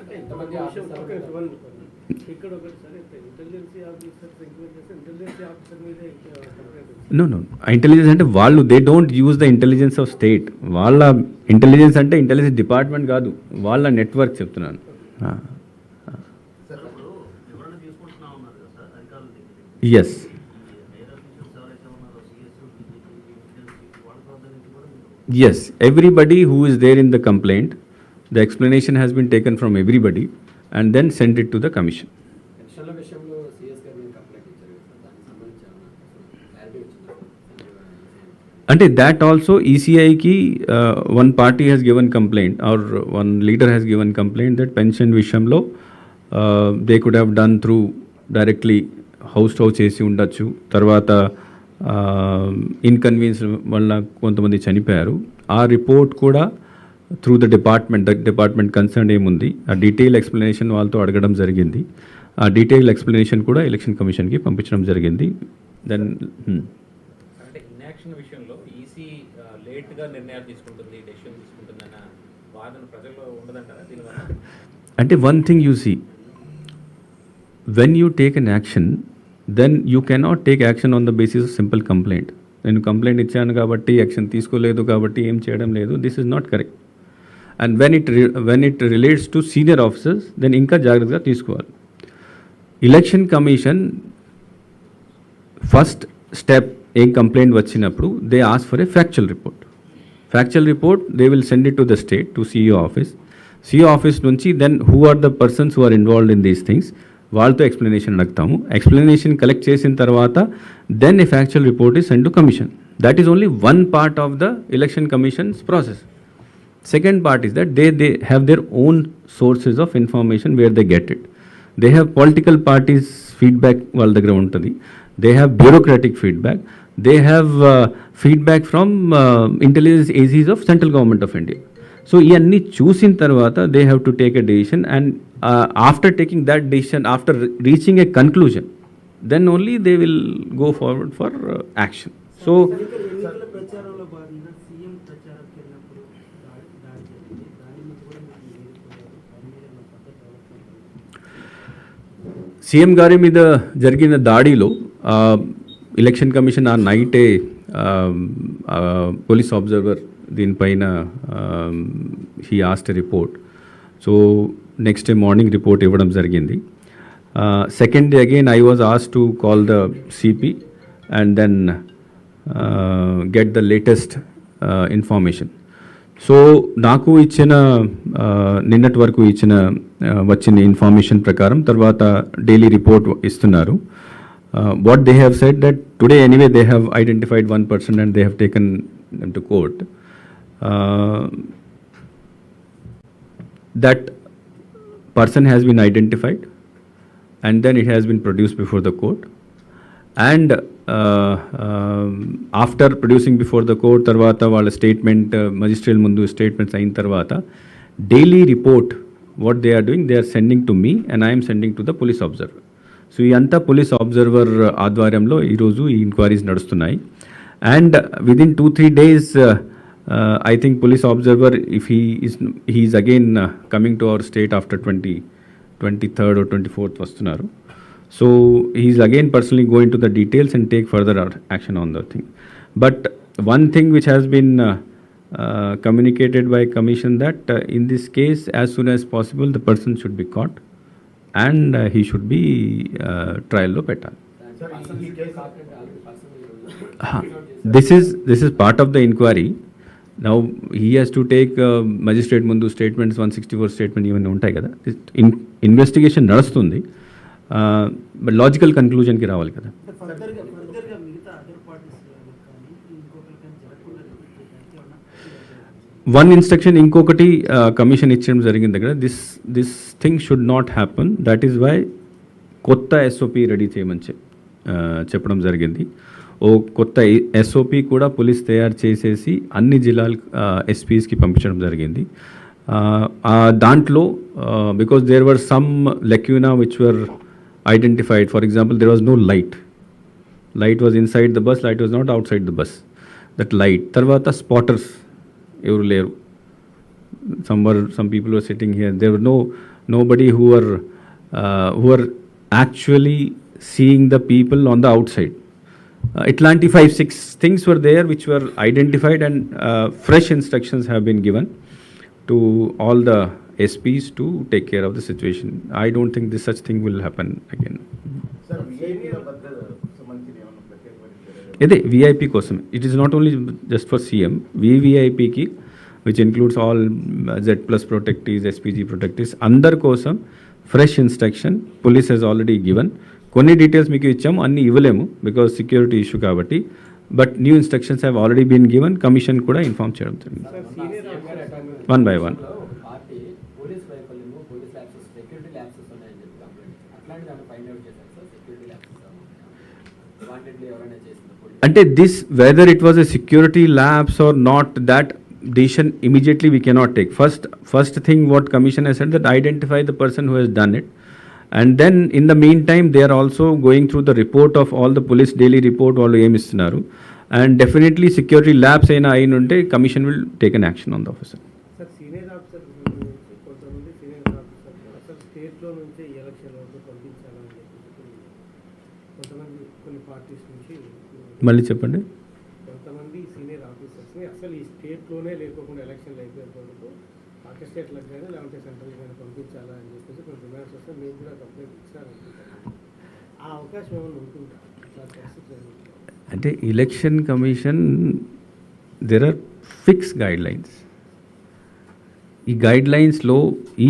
S1: No, intelligence అంటే వాళ్ళు they don't use the intelligence of state. వాళ్ళ ఇంటెలిజెన్స్ అంటే ఇంటెలిజెన్స్ డిపార్ట్మెంట్ కాదు, వాళ్ళ నెట్వర్క్ చెప్తున్నాను. Yes, everybody who is there in the complaint, the explanation has been taken from everybody and then sent it to the commission. అంటే that also ECI ki one party has given complaint or one leader has given complaint that pension విషయంలో they could have done through directly house to house చేసి ఉండొచ్చు. తర్వాత inconvenience వల్ల కొంతమంది చనిపోయారు. ఆ report కూడా త్రూ ద డిపార్ట్మెంట్ కన్సర్న్ ఏముంది ఆ డీటెయిల్ ఎక్స్ప్లెనేషన్ వాళ్ళతో అడగడం జరిగింది. ఆ డీటెయిల్ ఎక్స్ప్లెనేషన్ కూడా ఎలక్షన్ కమిషన్కి పంపించడం జరిగింది. దెన్
S2: అంటే ఇన్యాక్షన్ విషయంలో ఈసీ లేట్గా నిర్ణయాలు తీసుకుంటుంది, డెసిషన్ తీసుకుంటుందన్న వాదన ప్రజల్లో ఉండదంటారా దీనివల్ల?
S1: అంటే one thing you see, when you take an action then you cannot take action on the basis of simple complaint. నేను కంప్లైంట్ ఇచ్చాను కాబట్టి యాక్షన్ తీసుకోలేదు కాబట్టి ఏం చేయడం లేదు, this is not correct. And when it relates to senior officers then ఇంకా జాగ్రత్తగా తీసుకోవాలి. ఎలక్షన్ కమిషన్ ఫస్ట్ స్టెప్ ఏం కంప్లైంట్ వచ్చినప్పుడు they ask for a factual report they will send it to the state to CEO office నుంచి then who are the persons who are involved in these things వాళ్ళతో explanation అడుగుతాము. Explanation collect చేసిన తర్వాత then a factual report is send to commission. That is only one part of the election commission's process. Second part is that they have their own sources of information where they get it. They have political parties feedback వాళ్ళ దగ్గర ఉంటుంది. They have bureaucratic feedback. They have feedback from intelligence agencies of central government of India. So ఇవన్నీ చూసిన తర్వాత they have to take a decision, and after taking that decision, after reaching a conclusion, then only they will go forward for action. So
S3: ఎన్నికల ప్రచారంలో భాగంగా CM ప్రచారంకి వెళ్ళినప్పుడు దాడి జరిగింది. దాని మీద కూడా మీరు ఎదుర్కొన్నారు. దాని మీద ఉన్న పద్ధతి ఆలోచన.
S1: సీఎం గారి మీద జరిగిన దాడిలో ఎలక్షన్ కమిషన్ ఆ నైటే పోలీస్ అబ్జర్వర్ దీనిపైన he asked report. So next day morning report ఇవ్వడం జరిగింది. Second day again I was asked to call the CP and then get the latest information. So నాకు ఇచ్చిన నిన్నటి వరకు వచ్చిన ఇన్ఫర్మేషన్ ప్రకారం తర్వాత డైలీ రిపోర్ట్ ఇస్తున్నారు. What they have said that today anyway they have identified 1 person and they have taken them to court. That person has been identified and then it has been produced before the court. And after producing before the court తర్వాత వాళ్ళ statement magistrate ముందు statements అయిన తర్వాత daily report what they are doing they are sending to me and I'm sending to the police observer. So ఈ అంతా police observer ఆధ్వర్యంలో ఈరోజు ఈ ఎంక్వైరీస్ నడుస్తున్నాయి. And within 2-3 days I think police observer if he is again coming to our state after 23rd or 24th వస్తున్నారు. So he is again personally going to the details and take further action on the thing. But one thing which has been communicated by commission that in this case as soon as possible the person should be caught and he should be trial lo petali. This is part of the inquiry. Now he has to take magistrate mundu statements, 164 statement even ఉంటాయి కదా. Investigation నడుస్తుంది. But logical కన్క్లూజన్కి రావాలి కదా.
S3: ఫర్దర్గా మిగతా other parties కానీ ఇంకొకరికి జరగకుండా
S1: వన్ ఇన్స్ట్రక్షన్ ఇంకొకటి కమిషన్ ఇచ్చడం జరిగింది దగ్గర this thing should not happen. That is why కొత్త ఎస్ఓపి రెడీ చేయమని చెప్పడం జరిగింది. ఓ కొత్త ఎస్ఓపి కూడా పోలీస్ తయారు చేసేసి అన్ని జిల్లాల ఎస్పీస్కి పంపించడం జరిగింది. దాంట్లో because there were some lacuna which were identified. For example, there was no light was inside the bus, light was not outside the bus. That light tarvata spotters evaru leru. Some people were sitting here, there were nobody who were actually seeing the people on the outside. Itlanti 5-6 things were there which were identified, and fresh instructions have been given to all the SPs to take care of the situation. I don't think such thing will happen again.
S4: Sir, VIP la baddha సంబంధించి ఏమన్నా ప్రత్యేకమైన
S1: ఇదే VIP కోసం. It is not only just for CM, వివిఐపికి which includes all Z+ protectees, SPG protectees అందరి కోసం fresh instruction police has already given. కొన్ని details మీకు ఇచ్చాము, అన్ని ఇవ్వలేము బికాజ్ సెక్యూరిటీ ఇష్యూ కాబట్టి. But new instructions have already been given. Commission కూడా ఇన్ఫార్మ్ చేయడం జరిగింది. 1 by 1. అంటే this whether it was a security lapse or not, that decision immediately we cannot take. First thing what commission has said that identify the person who has done it, and then in the meantime they are also going through the report of all the police daily report వాళ్ళు ఏమి ఇస్తున్నారు, and definitely security labs అయినా ఉంటే commission will take an action on the officer.
S3: Sir senior officer నుంచి కొంతమంది senior officer అసలు స్టేట్లో నుంచే ఈ ఎలక్షన్ వరకు పంపించాలని చెప్పి కొంతమంది కొన్ని పార్టీస్ నుంచి
S1: మళ్ళీ చెప్పండి.
S3: కొంతమంది సీనియర్ ఆఫీసర్స్ని అసలు ఈ స్టేట్లోనే లేకోకుండా ఎలక్షన్లు అయిపోయేంత వరకు పార్టీ స్టేట్లకు కానీ లేకపోతే సెంట్రల్ కానీ పంపించాలా అని చెప్పేసి కొన్ని డిమాండ్స్ వస్తే మీరు కూడా కంప్లైంట్ ఇచ్చారనుకుంటున్నాను. ఆ అవకాశం ఏమైనా ఉంటుందా ఇట్లాంటి పరిస్థితులు ఏమైనా?
S1: అంటే election commission there are fix guidelines. ఈ గైడ్ లైన్స్లో ఈ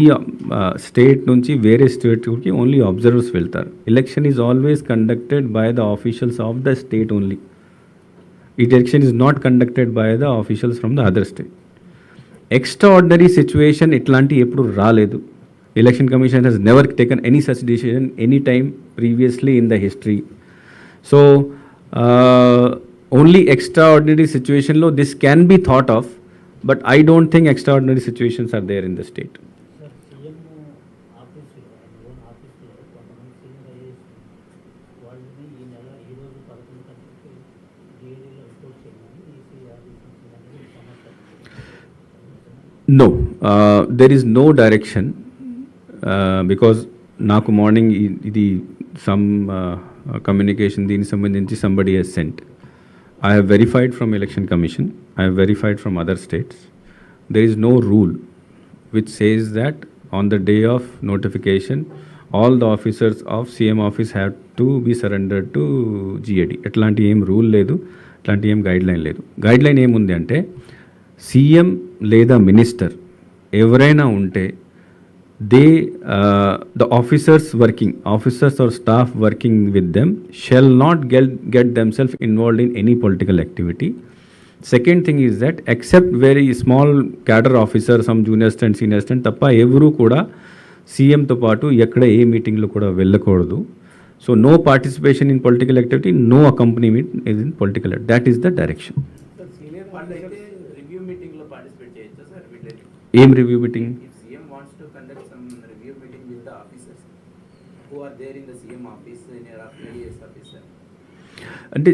S1: స్టేట్ నుంచి వేరే స్టేట్కి ఓన్లీ అబ్జర్వర్స్ వెళ్తారు. Election is always conducted by the officials of the state only. ఈ election is not conducted by the officials from the other state. Extraordinary situation ఇట్లాంటి ఎప్పుడు రాలేదు. Election commission has never taken any such decision any time previously in the history. So only extraordinary సిచ్యువేషన్లో this can be thought of, but I don't think extraordinary situations are there in the state.
S5: Sir CM ఆఫీస్లో own ఆఫీస్లో కొంతమంది senior IAS వాళ్ళని ఈ నెల ఈరోజు 11 గంటలకి డిఏడీలో report చేయమని ఈసీ ఆదేశించిందని సమాచారం.
S1: No, there is no direction because నాకు మార్నింగ్ ఇది సమ్ కమ్యూనికేషన్ దీనికి సంబంధించి somebody has sent. I have verified from election commission, I have verified from other states. There is no rule which says that on the day of notification all the officers of CM office have to be surrendered to GAD. ఎట్లాంటి ఏం rule లేదు, అట్లాంటి ఏం guideline లేదు. Guideline ఏముంది అంటే CM లేదా minister ఎవరైనా ఉంటే they the officers or staff working with them shall not get themself involved in any political activity. Second thing is that except very small cadre officer, some junior stent, senior stent తప్ప ఎవరూ కూడా సీఎంతో పాటు ఎక్కడ ఏ మీటింగ్లో కూడా వెళ్ళకూడదు. So no participation in political activity, no accompaniment in political, that is the direction.
S3: Sir senior
S6: వాళ్ళైతే review meeting లో పార్టిసిపేట్ చేయొచ్చా సార్ వీళ్ళకి?
S1: ఏం review meeting?
S6: If CM wants to conduct some review meeting with the officers who are there in the CM office, in your IAS officer.
S1: అంటే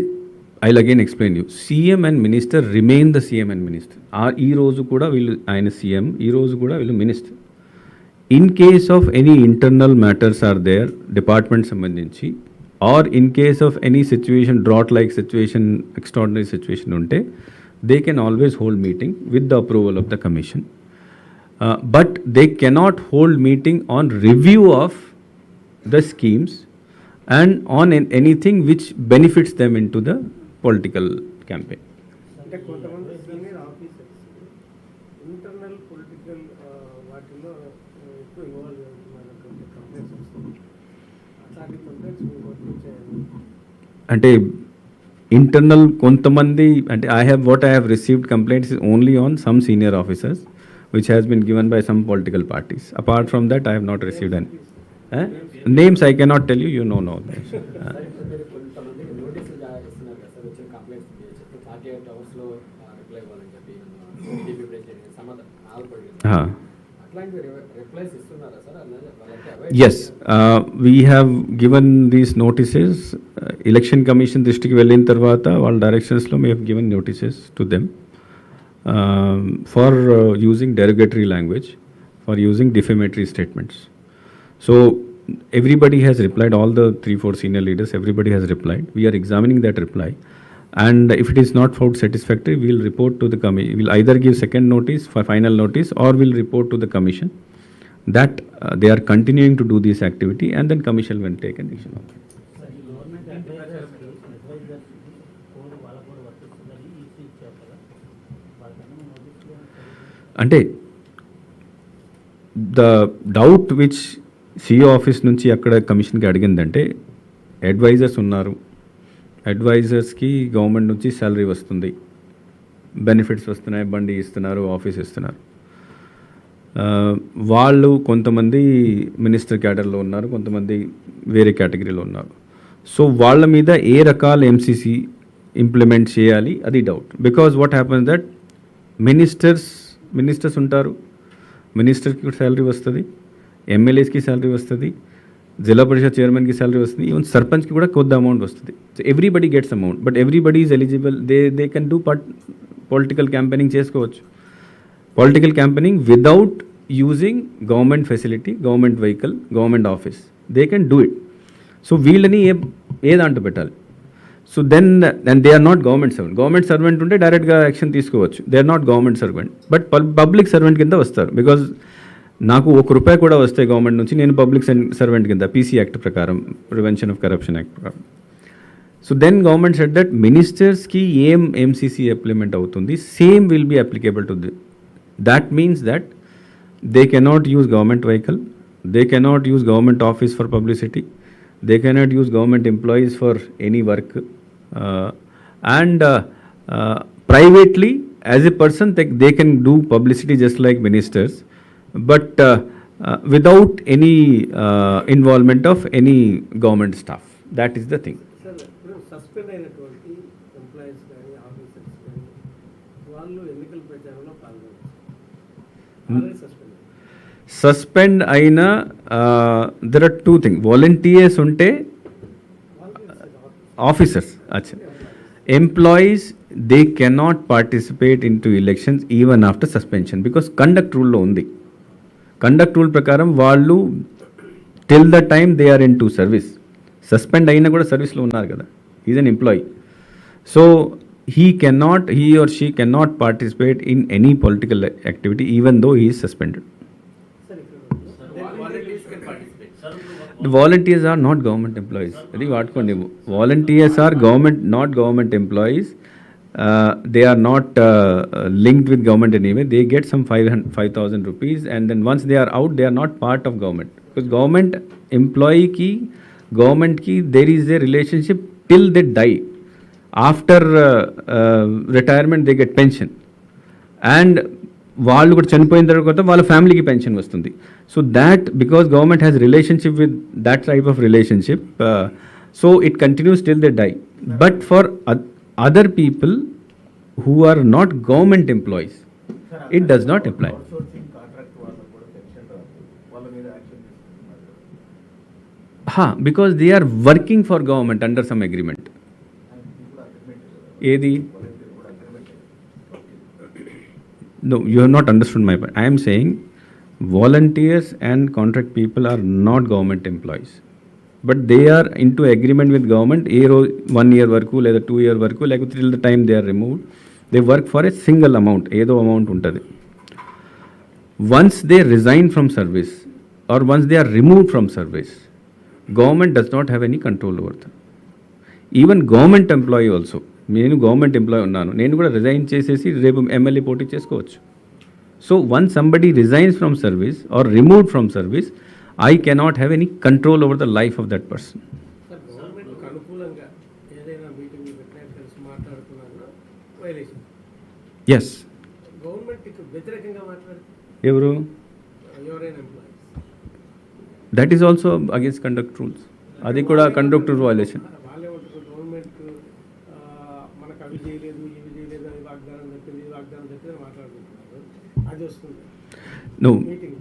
S1: I'll again explain you. CM and minister remain the CM and minister. ఈ రోజు కూడా వీళ్ళు ఆయన CM, ఈ రోజు కూడా వీళ్ళు minister. In case of any internal matters or their department సంబంధించి, or in case of any situation drought like situation, extraordinary situation ఉంటే they can always hold meeting with the approval of the commission. But they cannot hold meeting on review of the schemes and on anything which benefits them into the political campaign.
S3: అంటే కొంతమంది senior officers internal political వాటిలో ఎక్కువ involve అవుతున్నటువంటి complaints వస్తుంది. అట్లాంటి complaints మీ work చేయాలి.
S1: అంటే internal కొంతమంది అంటే I have received complaints is only on some senior officers which has been given by some political parties. Apart from that, I have not received any. Names I cannot tell you, you know.
S7: కొంతమందికి నోటీసులు ఇస్తున్నారు కదా sir, వచ్చిన complaints చెప్పి 48 అవర్స్లో reply ఇవ్వాలని చెప్పి TDP president సమాధానం ఆల్పడి అట్లాంటి రిప్లైస్ ఇస్తున్నారా సార్? వాళ్ళకి
S1: Yes, we have given these notices. Election Commission దృష్టికి వెళ్ళిన తర్వాత వాళ్ళ డైరెక్షన్స్లో we have given notices to them. For using derogatory language, for using defamatory statements. So everybody has replied, all the 3-4 senior leaders, everybody has replied. We are examining that reply, and if it is not found satisfactory, we will report to the commission. We will either give second notice for final notice, or we will report to the commission that they are continuing to do this activity, and then commission will take an action on it.
S5: Sir ఈ government అడ్వైజర్స్కి code వాళ్ళకు కూడా వర్తిస్తుందని EC ఇచ్చారు కదా, వాళ్ళకన్నా నోటీసులు
S1: అంటే the doubt which CO office నుంచి అక్కడ కమిషన్కి అడిగిందంటే అడ్వైజర్స్ ఉన్నారు, అడ్వైజర్స్కి గవర్నమెంట్ నుంచి శాలరీ వస్తుంది, బెనిఫిట్స్ వస్తున్నాయి, బండి ఇస్తున్నారు, ఆఫీస్ ఇస్తున్నారు. వాళ్ళు కొంతమంది మినిస్టర్ క్యాడర్లో ఉన్నారు, కొంతమంది వేరే కేటగిరీలో ఉన్నారు. సో వాళ్ళ మీద ఏ రకాల ఎంసీసీ ఇంప్లిమెంట్ చేయాలి అది doubt. Because what happens that ministers ఉంటారు, మినిస్టర్కి కూడా శాలరీ వస్తుంది, ఎమ్మెల్యేస్కి శాలరీ వస్తుంది, జిల్లా పరిషత్ చైర్మన్కి శాలరీ వస్తుంది, ఈవెన్ సర్పంచ్కి కూడా కొద్ది అమౌంట్ వస్తుంది. So everybody gets amount, but everybody is eligible. They can do political campaigning చేసుకోవచ్చు. Political campaigning without using government facility, government vehicle, government office, they can do it. So వీళ్ళని ఏ దాంట్లో పెట్టాలి? So then and they are not government servant ఉంటే డైరెక్ట్గా action తీసుకోవచ్చు. They are not government servant, but public servant కింద వస్తారు. Because నాకు ₹1 కూడా వస్తే గవర్నమెంట్ నుంచి, నేను పబ్లిక్ సర్వెంట్ కింద PC యాక్ట్ ప్రకారం, ప్రివెన్షన్ ఆఫ్ కరప్షన్ యాక్ట్ ప్రకారం. So then government said that మినిస్టర్స్కి ఏం MCC ఇంప్లిమెంట్ అవుతుంది, same will be applicable to that means that they cannot use government vehicle, they cannot use government office for publicity, they cannot use government employees for any work, and privately as a person they can do publicity just like ministers, but without any involvement of any government staff. That is the thing.
S3: Sir ఇప్పుడు suspend అయినటువంటి employees కానీ officers కానీ వాళ్ళు ఎన్నికల ప్రచారంలో పాల్గొన్నారు. Already
S1: suspend అయిన there are 2 things. Volunteers ఉంటే ఆఫీసర్స్, అచ్చా, employees they cannot participate in to elections even after suspension, because conduct రూల్లో ఉంది. కండక్ట్ రూల్ ప్రకారం వాళ్ళు till the time they are in to service, suspend అయినా కూడా సర్వీస్లో ఉన్నారు కదా, ఈజ్ అన్ ఎంప్లాయీ. సో he or she cannot participate in any political activity even though he is suspended.
S6: Volunteers can participate.
S1: The volunteers are not government employees. Adi vaatkondi, volunteers are not government employees. They are not linked with government anyway. They get some 5,000 rupees, and then once they are out, they are not part of government, because government employee ki government ki there is a relationship till they die. After retirement they get pension, and వాళ్ళు కూడా చనిపోయిన తర్వాత వాళ్ళ ఫ్యామిలీకి pension వస్తుంది. So that because government has relationship with that type of relationship, so it continues till they die. But for other people who are not government employees it does not apply.
S4: Outsourcing contract వాళ్ళకు కూడా pension రాదు, వాళ్ళ మీద action తీసుకుంటున్నారు.
S1: Because they are working for government under some agreement. ఏది? No, you have not understood my point. I am saying volunteers and contract people are not government employees, but they are into agreement with government 1 year వరకు లేదా 2 year వరకు, లేకపోతే till the time they are removed, they work for a single amount, ఏదో amount ఉంటుంది. Once they resign from service or once they are removed from service, government does not have any control over them. Even government employee also, నేను government employee ఉన్నాను, నేను కూడా resign చేసేసి రేపు MLA పోటీ చేసుకోవచ్చు. So once somebody resigns from service or removed from service, I cannot have any control over the life of that person.
S3: Sir గవర్నమెంట్కి అనుకూలంగా ఏదైనా మీటింగ్ పెట్టినా కలిసి మాట్లాడుతున్నా కూడా వైలేషన్.
S1: ఎస్.
S3: గవర్నమెంట్కి వ్యతిరేకంగా మాట్లాడితే
S1: ఎవరు?
S3: ఎవరైనా employees,
S1: that is also against conduct rules. అది కూడా కండక్ట్ రూల్ వైలేషన్.
S3: వాళ్ళే ఉంటారు. గవర్నమెంట్ మనకు అవి చేయలేదు, ఇవి చేయలేదు, అది వాగ్దానం చెప్పింది, ఈ వాగ్దానం చెప్పింది మాట్లాడుకుంటున్నారు. అది వస్తుంది
S1: No.
S3: Meeting.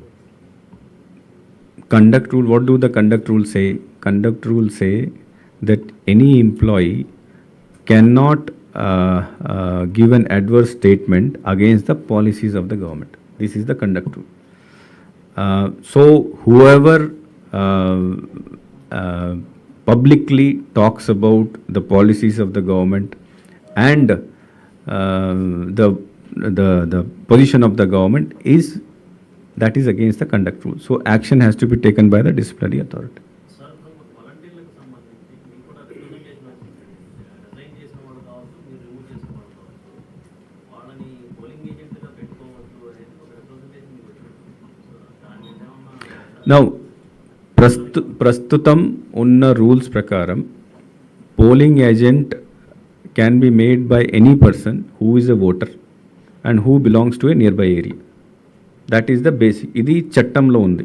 S1: Conduct rule, what do the conduct rules say? Conduct rules say that any employee cannot give an adverse statement against the policies of the government. This is the conduct rule. So whoever publicly talks about the policies of the government and the position of the government that is against the conduct rule. So action has to be taken by the disciplinary authority.
S5: Sir వాలంటీర్లకు సంబంధించి మీకు కూడా representation resign చేసిన వాళ్ళు కావచ్చు, మీరు remove చేసిన వాళ్ళు కావచ్చు, వాళ్ళని పోలింగ్ ఏజెంట్గా పెట్టుకోవచ్చు అనేది ఒక రిప్రజెంటేషన్ మీకు వచ్చింది. సో దాని మీద ఏమన్నా
S1: Now, ప్రస్తుతం ఉన్న రూల్స్ ప్రకారం polling agent can be made by any person who is a voter and who belongs to a nearby area. That is the basic. ఇది చట్టంలో ఉంది.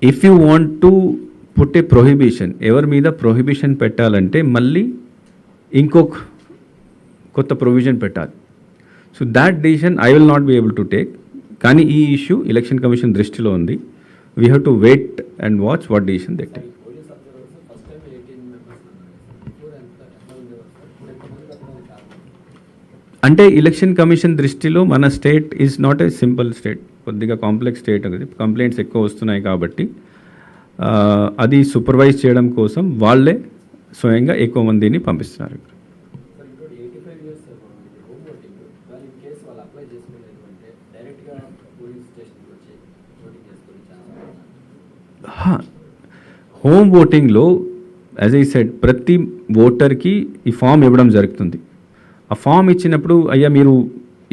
S1: If you want to put a prohibition, ఎవరి మీద prohibition పెట్టాలంటే మళ్ళీ ఇంకొక కొత్త provision పెట్టాలి. So that decision I will not be able to take. కానీ ఈ ఇష్యూ ఎలక్షన్ కమిషన్ దృష్టిలో ఉంది. We have to wait and watch what decision they take.
S7: Police observers first time 18 members ఉన్నారు. ఇప్పుడు ఎట్లా ఉండేవారు సార్? ఇప్పుడు ఎంతమంది పెట్టడానికి కారణం?
S1: అంటే ఎలక్షన్ కమిషన్ దృష్టిలో మన state is not a simple state, కొద్దిగా కాంప్లెక్స్ స్టేట్. అది కంప్లైంట్స్ ఎక్కువ వస్తున్నాయి కాబట్టి అది సూపర్వైజ్ చేయడం కోసం వాళ్ళే స్వయంగా ఎక్కువ మందిని పంపిస్తున్నారు.
S7: సార్ ఇంకోటి 85 ఇయర్స్ హోమ్ ఓటింగ్, మరి ఇన్ కేసు వాళ్ళు అప్లై చేసుకోలేదు అంటే డైరెక్ట్గా పోలింగ్ స్టేషన్కి వచ్చి ఓటింగ్ చేసుకుని ఛాన్స్.
S1: హోమ్ ఓటింగ్లో యాజ్ ఐ సెడ్ ప్రతి ఓటర్కి ఈ ఫామ్ ఇవ్వడం జరుగుతుంది. ఆ ఫామ్ ఇచ్చినప్పుడు అయ్యా మీరు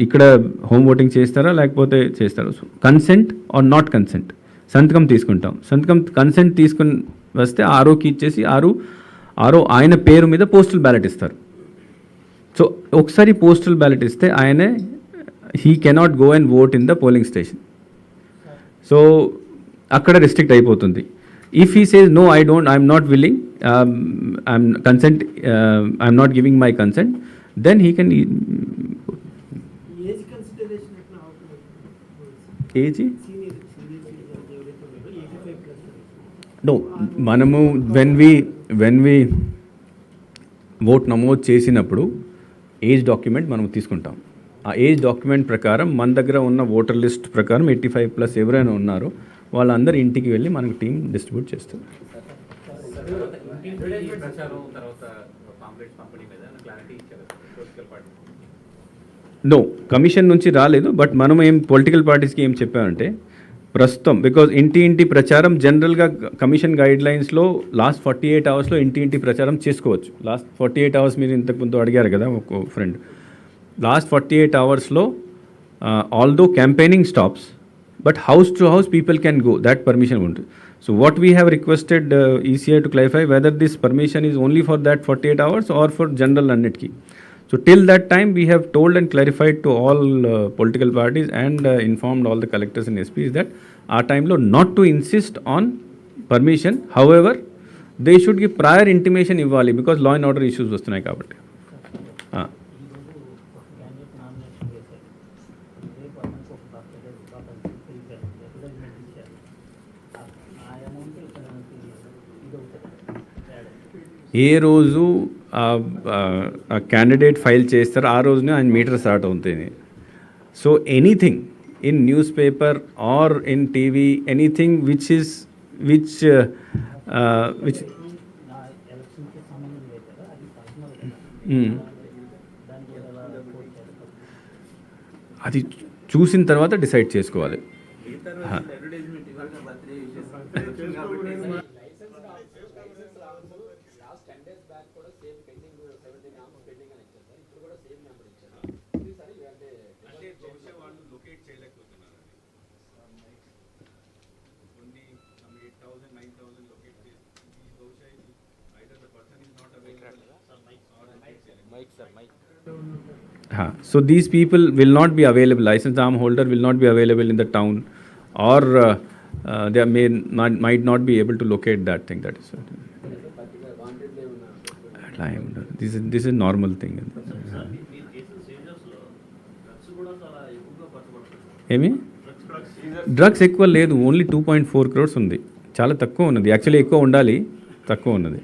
S1: ఇక్కడ హోమ్ ఓటింగ్ చేస్తారా లేకపోతే చేస్తారా, కన్సెంట్ ఆర్ నాట్ కన్సెంట్ సంతకం తీసుకుంటాం. సంతకం కన్సెంట్ తీసుకుని వస్తే ఆర్ఓకి ఇచ్చేసి ఆర్ఓ ఆయన పేరు మీద పోస్టల్ బ్యాలెట్ ఇస్తారు. సో ఒకసారి పోస్టల్ బ్యాలెట్ ఇస్తే ఆయనే he cannot go and vote in the polling station. So అక్కడ రెస్ట్రిక్ట్ అయిపోతుంది. If he says no I'm not willing, I'm consent, I'm not giving my consent, then he can.
S3: Age consideration ఎట్లా అవుతుంది?
S1: Age
S3: senior ఎవరైతే ఉన్నారో 85+.
S1: No, మనము when we vote నమోదు చేసినప్పుడు age document మనం తీసుకుంటాం. ఆ ఏజ్ డాక్యుమెంట్ ప్రకారం మన దగ్గర ఉన్న ఓటర్ లిస్ట్ ప్రకారం 85+ ఎవరైనా ఉన్నారో వాళ్ళందరూ ఇంటికి వెళ్ళి మనకు టీం డిస్ట్రిబ్యూట్ చేస్తుంది.
S2: తర్వాత ఇంటింటి ప్రచారం తర్వాత పాంప్లెట్స్ పంపిణీ మీద క్లారిటీ ఇచ్చారు పొలిటికల్ పార్టీ.
S1: నో, కమిషన్ నుంచి రాలేదు. బట్ మనం పొలిటికల్ పార్టీస్కి ఏం చెప్పామంటే ప్రస్తుతం బికాజ్ ఇంటి ప్రచారం జనరల్గా కమిషన్ గైడ్లైన్స్లో లాస్ట్ 48 అవర్స్లో ఇంటి ప్రచారం చేసుకోవచ్చు. లాస్ట్ 48 అవర్స్ మీరు ఇంతకుముందు అడిగారు కదా ఒక ఫ్రెండ్, లాస్ట్ 48 అవర్స్లో although campaigning stops, but house to house people can go, that permission ఉంటుంది. So what we have requested ECI to clarify whether this permission is only for that 48 hours or for general అన్నిటికీ. So till that time we have told and clarified to all political parties and informed all the collectors and SPs that our time lo not to insist on permission. However, they should give prior intimation ఇవ్వాలి because law and order issues వస్తున్నాయి కాబట్టి.
S5: ఈరోజు ఒక candidate nomination చేశారు, రేపు అతనికి ఒక percentage advertisement ఇచ్చారు. ఆ అమౌంట్ ఇతనికి ఇది అవుతుంది.
S1: ఏ రోజు ఆ క్యాండిడేట్ ఫైల్ చేస్తారో ఆ రోజునే ఆయన మీటర్ స్టార్ట్ అవుతుంది. So anything in newspaper or in TV, anything which
S5: నా ఎలక్షన్కి సంబంధం లేదు కదా, అది పర్సనల్ కదా, దానికి ఎలా కోట్ చేస్తారు?
S1: అది చూసిన తర్వాత డిసైడ్ చేసుకోవాలి.
S6: అడ్వర్టైజ్మెంట్ ఇవాళ బర్త్డే విషయం కాబట్టి
S7: లాస్ట్ 10 days బ్యాక్ కూడా సేమ్ పెండింగ్ 17 నెంబర్స్ పెండింగ్ అని ఇచ్చారు సార్. ఇప్పుడు కూడా సేమ్ నెంబర్ ఇచ్చారు. ఈసారి అంటే
S1: బహుశా వాళ్ళు లొకేట్ చేయలేకపోతున్నారు. కొన్ని 8,000 9,000 లొకేట్ చేసి బహుశా either the person is not available or mic. So these people will not be available. Licensed arm holder will not be available in the town, or they might not be able to locate that thing. That is
S7: particular వాంటెడ్లే ఉన్నారు.
S1: అట్లా ఏమి ఉండదు. This is normal thing. ఏమి drugs ఎక్కువ లేదు, only 2.4 crores ఉంది. చాలా తక్కువ ఉన్నది. యాక్చువల్లీ ఎక్కువ ఉండాలి, తక్కువ ఉన్నది.